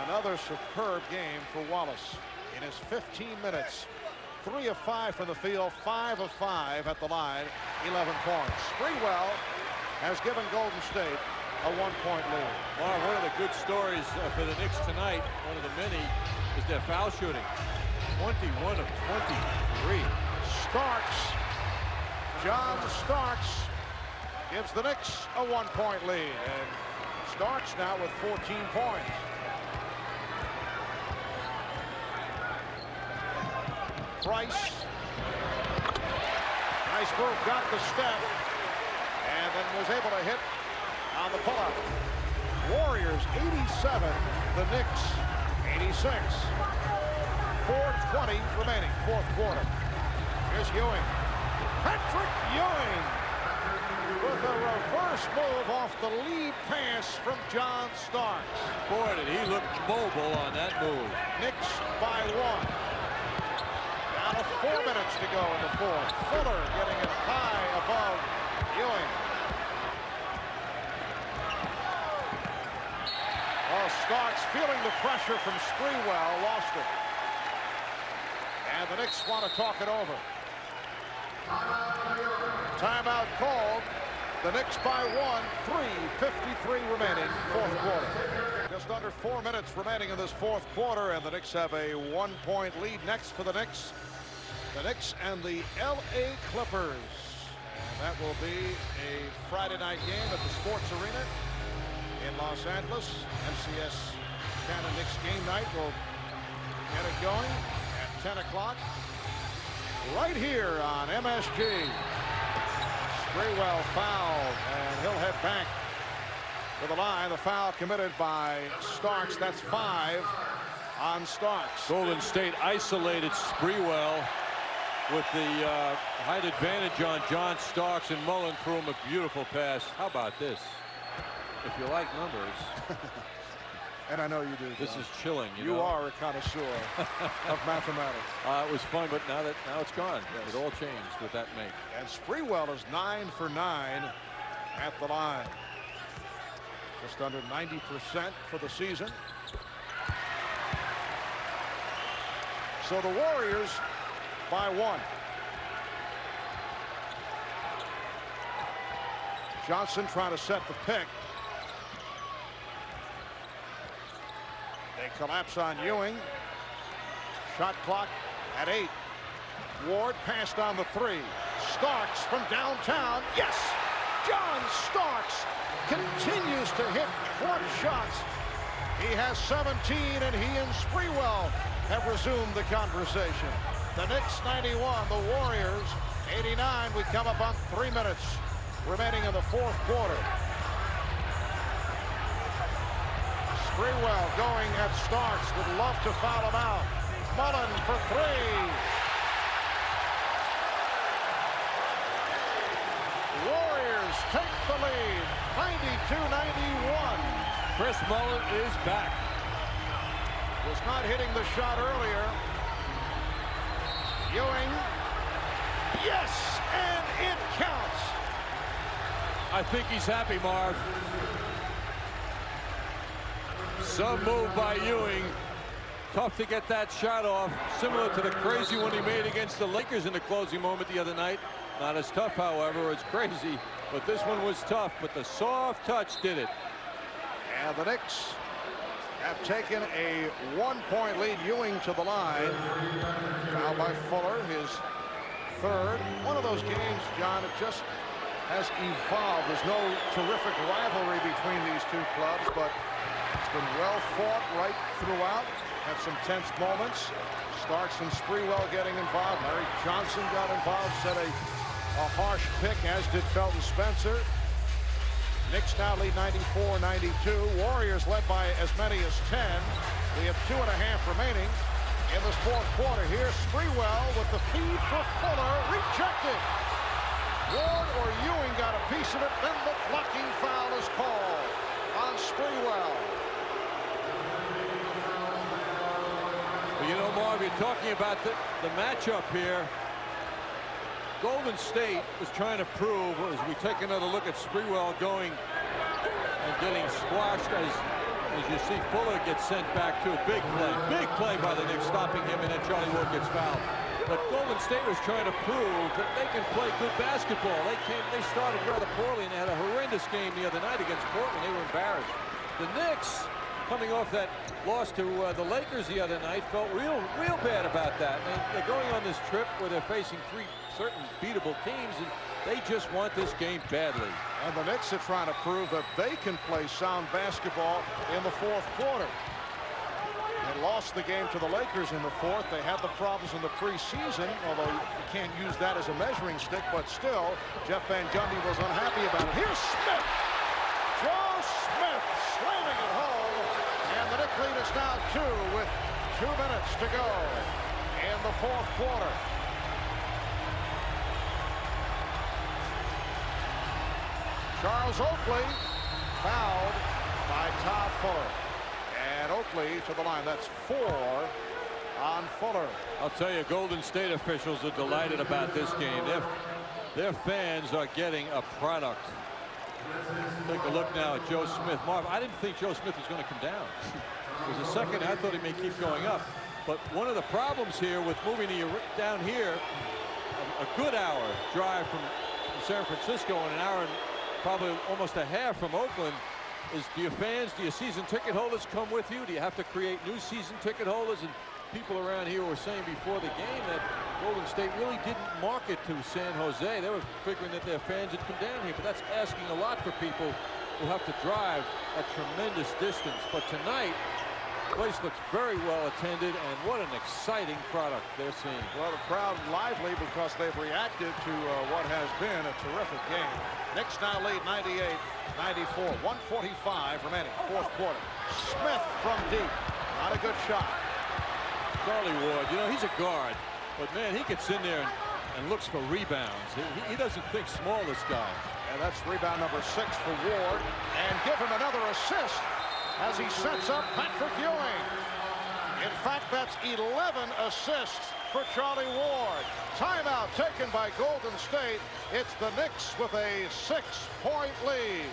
Another superb game for Wallace in his 15 minutes. 3 of 5 from the field, 5 of 5 at the line, 11 points. Sprewell has given Golden State a 1-point lead. Well, one of the good stories for the Knicks tonight, one of the many, is their foul shooting. 21 of 23. Starks, John Starks, gives the Knicks a 1-point lead, and Starks now with 14 points. Price, nice move, got the step, and then was able to hit on the pull-up. Warriors 87, the Knicks 86. 4:20 remaining, fourth quarter. Here's Ewing. Patrick Ewing with a reverse move off the lead pass from John Starks. Boy, did he look mobile on that move. Knicks by 1. Down to 4 minutes to go in the fourth. Fuller getting it high above Ewing. Oh, Starks feeling the pressure from Sprewell, lost it. And the Knicks want to talk it over. Timeout called. The Knicks by 1, 3:53 remaining, fourth quarter. Just under 4 minutes remaining in this fourth quarter, and the Knicks have a 1-point lead. Next for the Knicks and the LA Clippers. And that will be a Friday night game at the Sports Arena in Los Angeles. MCS Cannon Knicks game night will get it going at 10 o'clock right here on MSG. Sprewell fouled, and he'll head back to the line. The foul committed by Starks. That's 5 on Starks. Golden State isolated Sprewell with the height advantage on John Starks, and Mullen threw him a beautiful pass. How about this? If you like numbers. And I know you do. This is chilling. You know? are a connoisseur of mathematics. It was fun, but now it's gone. Yes. It all changed with that make. And Sprewell is 9 for 9 at the line. Just under 90% for the season. So the Warriors by 1. Johnson trying to set the pick. They collapse on Ewing. Shot clock at 8. Ward passed on the 3. Starks from downtown. Yes! John Starks continues to hit clutch shots. He has 17, and he and Sprewell have resumed the conversation. The Knicks 91, the Warriors 89. We come up on 3 minutes remaining in the fourth quarter. Sprewell going at Starks, would love to foul him out. Mullen for 3. Warriors take the lead, 92-91. Chris Mullen is back. Was not hitting the shot earlier. Ewing, yes, and it counts. I think he's happy, Marv. Some move by Ewing. Tough to get that shot off. Similar to the crazy one he made against the Lakers in the closing moment the other night. Not as tough, however. It's crazy, but this one was tough. But the soft touch did it. And the Knicks have taken a 1-point lead. Ewing to the line. Foul by Fuller, his 3rd. One of those games, John, it just has evolved. There's no terrific rivalry between these two clubs, but been well fought right throughout. Had some tense moments. Starks and Sprewell getting involved. Larry Johnson got involved, set a harsh pick, as did Felton Spencer. Knicks now lead 94-92. Warriors led by as many as 10. We have 2.5 remaining in this fourth quarter. Here's Sprewell with the feed for Fuller. Rejected. Ward or Ewing got a piece of it. Then the blocking foul is called on Sprewell. Well, you know, Marv, you're talking about the matchup here. Golden State was trying to prove, as we take another look at Sprewell going and getting squashed, as you see Fuller gets sent back to a big play by the Knicks, stopping him, and then Charlie Ward gets fouled. But Golden State was trying to prove that they can play good basketball. They started rather poorly, and they had a horrendous game the other night against Portland. They were embarrassed. The Knicks, coming off that loss to the Lakers the other night, felt real bad about that. They're going on this trip where they're facing 3 certain beatable teams, and they just want this game badly. And the Knicks are trying to prove that they can play sound basketball in the fourth quarter. They lost the game to the Lakers in the fourth. They had the problems in the preseason, although you can't use that as a measuring stick, but still, Jeff Van Gundy was unhappy about it. Here's Smith. Joe Smith slamming it home, and the Knicks lead is now 2 with 2 minutes to go in the fourth quarter. Charles Oakley fouled by Todd Fuller. And Oakley to the line. That's 4 on Fuller. I'll tell you, Golden State officials are delighted about this game. Their fans are getting a product. Take a look now at Joe Smith. Marv, I didn't think Joe Smith was going to come down. It was a second. I thought he may keep going up. But one of the problems here with moving down here, a good hour drive from San Francisco and an hour and probably almost a half from Oakland, is do your season ticket holders come with you? Do you have to create new season ticket holders? And people around here were saying before the game that Golden State really didn't market to San Jose. They were figuring that their fans would come down here, but that's asking a lot for people who have to drive a tremendous distance. But tonight, the place looks very well attended, and what an exciting product they're seeing. Well, the crowd lively because they've reacted to what has been a terrific game. Knicks now lead 98-94. 1:45 remaining, fourth quarter. Smith from deep. Not a good shot. Charlie Ward, you know, he's a guard, but man, he gets in there and looks for rebounds. He doesn't think small, this guy. And that's rebound number 6 for Ward. And give him another assist as he sets up Patrick Ewing. In fact, that's 11 assists for Charlie Ward. Timeout taken by Golden State. It's the Knicks with a 6-point lead.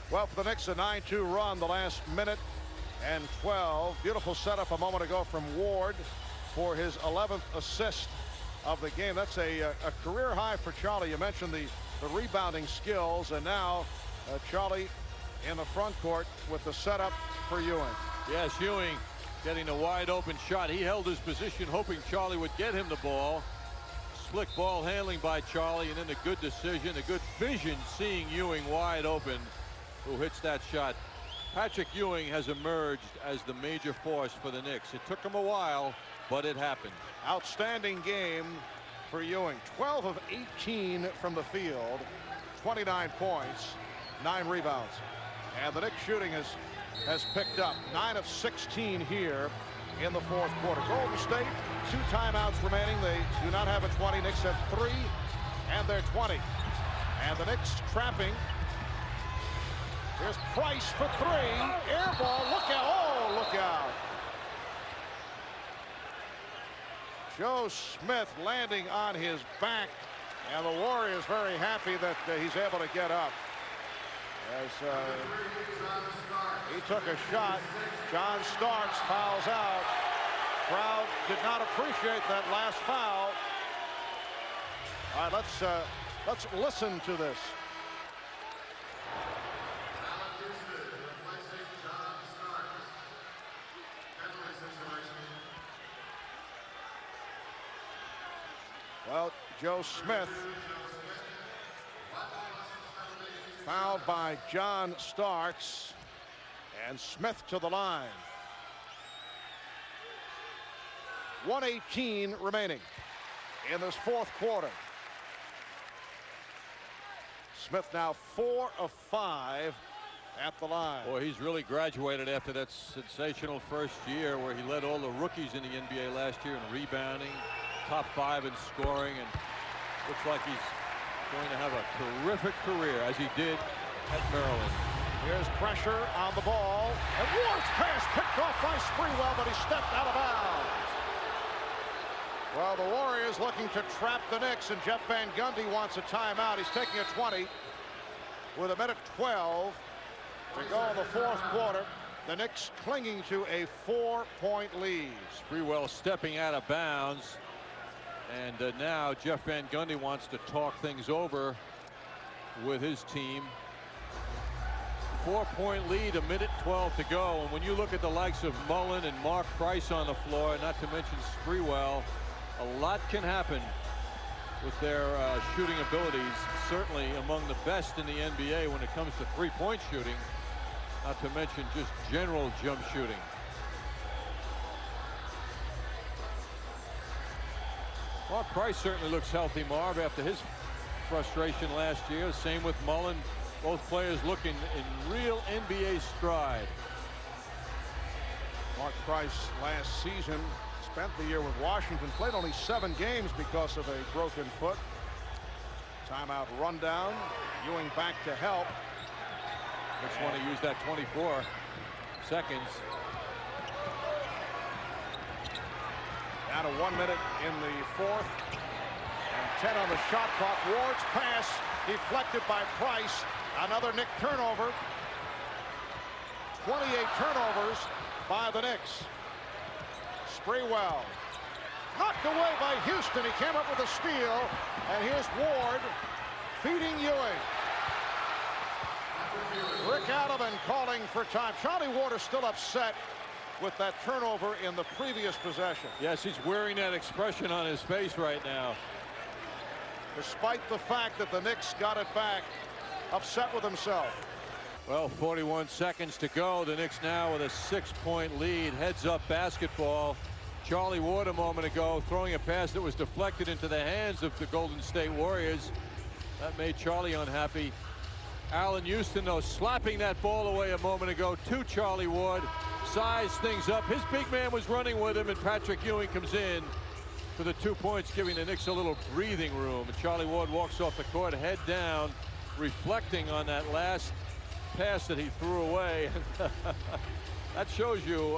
Well, for the Knicks, a 9-2 run the last minute and 12. Beautiful setup a moment ago from Ward for his 11th assist of the game. That's a career high for Charlie. You mentioned the rebounding skills, and now Charlie in the front court with the setup for Ewing. Yes, Ewing getting a wide open shot. He held his position hoping Charlie would get him the ball. Slick ball handling by Charlie, and then a good decision, a good vision seeing Ewing wide open, who hits that shot. Patrick Ewing has emerged as the major force for the Knicks. It took him a while, but it happened. Outstanding game for Ewing. 12 of 18 from the field, 29 points, 9 rebounds. And the Knicks shooting has picked up. 9 of 16 here in the fourth quarter. Golden State, 2 timeouts remaining. They do not have a 20. Knicks have 3, and they're 20. And the Knicks trapping. Here's Price for 3. Air ball. Look out. Oh, look out. Joe Smith landing on his back. And the Warriors very happy that he's able to get up. As he took a shot, John Starks fouls out. Crowd did not appreciate that last foul. All right, let's listen to this. Well, Joe Smith fouled by John Starks, And Smith to the line. 1:18 remaining in this fourth quarter. Smith now 4 of 5 at the line. Boy, he's really graduated after that sensational first year where he led all the rookies in the NBA last year in rebounding, top 5 in scoring, and looks like he's going to have a terrific career as he did at Maryland. Here's pressure on the ball, and Ward's pass picked off by Sprewell, but he stepped out of bounds. Well, the Warriors looking to trap the Knicks, and Jeff Van Gundy wants a timeout. He's taking a 20 with 1:12 to go in the fourth quarter. The Knicks clinging to a 4-point lead. Sprewell stepping out of bounds, and now Jeff Van Gundy wants to talk things over with his team. 4-point lead, 1:12 to go, and when you look at the likes of Mullen and Mark Price on the floor, not to mention Sprewell, a lot can happen with their shooting abilities. Certainly among the best in the NBA when it comes to three-point shooting, not to mention just general jump shooting. Mark Price certainly looks healthy, Marv, after his frustration last year. Same with Mullen. Both players looking in real NBA stride. Mark Price last season spent the year with Washington, played only 7 games because of a broken foot. Timeout rundown. Ewing back to help. Just want to use that 24 seconds. Down to 1 minute in the fourth. And 10 on the shot clock. Ward's pass deflected by Price. Another Knick turnover. 28 turnovers by the Knicks. Sprewell knocked away by Houston. He came up with a steal, and here's Ward feeding Ewing. Rick Allan calling for time. Charlie Ward is still upset with that turnover in the previous possession. Yes, he's wearing that expression on his face right now. Despite the fact that the Knicks got it back, upset with himself. Well, 41 seconds to go. The Knicks now with a 6-point lead. Heads up basketball. Charlie Ward a moment ago throwing a pass that was deflected into the hands of the Golden State Warriors. That made Charlie unhappy. Allan Houston, though, slapping that ball away a moment ago to Charlie Ward. Size things up. His big man was running with him, and Patrick Ewing comes in for the 2 points, giving the Knicks a little breathing room. And Charlie Ward walks off the court, head down, reflecting on that last pass that he threw away. That shows you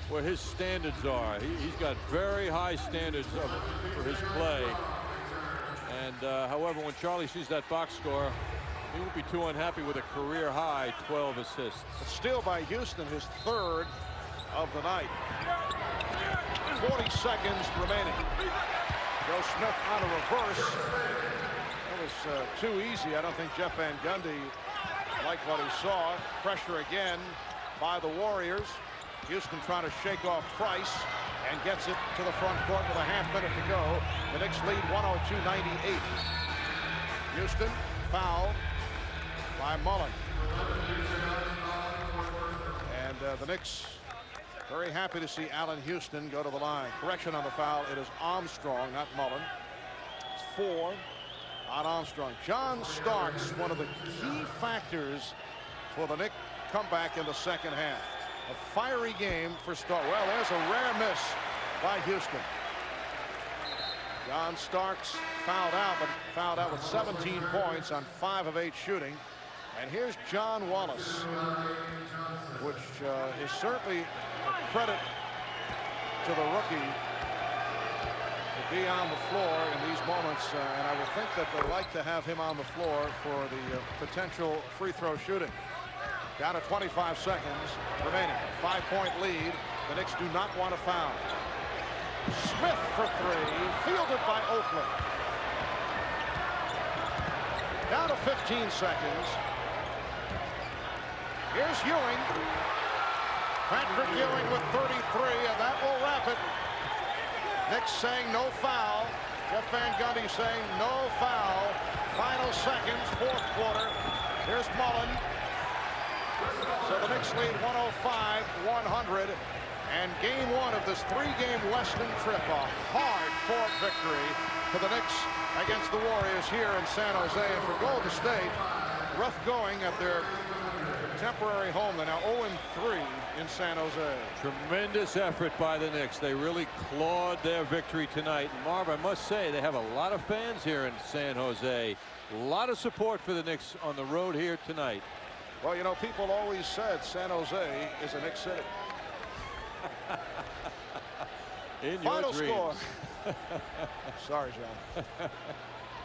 where his standards are. He's got very high standards for his play. And however, when Charlie sees that box score, he won't be too unhappy with a career high 12 assists. A steal by Houston, his 3rd of the night. 40 seconds remaining. Joe Smith on a reverse. That was too easy. I don't think Jeff Van Gundy liked what he saw. Pressure again by the Warriors. Houston trying to shake off Price and gets it to the front court with a half minute to go. The Knicks lead 102-98. Houston fouled by Mullen. And the Knicks very happy to see Allan Houston go to the line. Correction on the foul. It is Armstrong, not Mullen. It's 4 on Armstrong. John Starks, one of the key factors for the Knicks comeback in the second half. A fiery game for Starks. Well, there's a rare miss by Houston. John Starks fouled out, but fouled out with 17 points on 5 of 8 shooting. And here's John Wallace, which is certainly a credit to the rookie to be on the floor in these moments. And I would think that they like to have him on the floor for the potential free throw shooting. Down to 25 seconds remaining. 5-point lead. The Knicks do not want to foul. Smith for 3, fielded by Oakland. Down to 15 seconds. Here's Ewing. Patrick Ewing with 33, and that will wrap it. Knicks saying no foul. Jeff Van Gundy saying no foul. Final seconds, fourth quarter. Here's Mullen. So the Knicks lead 105-100. And game one of this three-game Western trip, a hard-fought victory for the Knicks against the Warriors here in San Jose. And for Golden State, rough going at their temporary home. They're now 0-3 in San Jose. Tremendous effort by the Knicks. They really clawed their victory tonight. And Marv, I must say, they have a lot of fans here in San Jose. A lot of support for the Knicks on the road here tonight. Well, you know, people always said San Jose is a Knicks city. In Final your dreams. score. Sorry, John.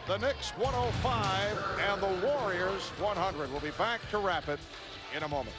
The Knicks 105 and the Warriors 100. We'll be back to wrap it in a moment.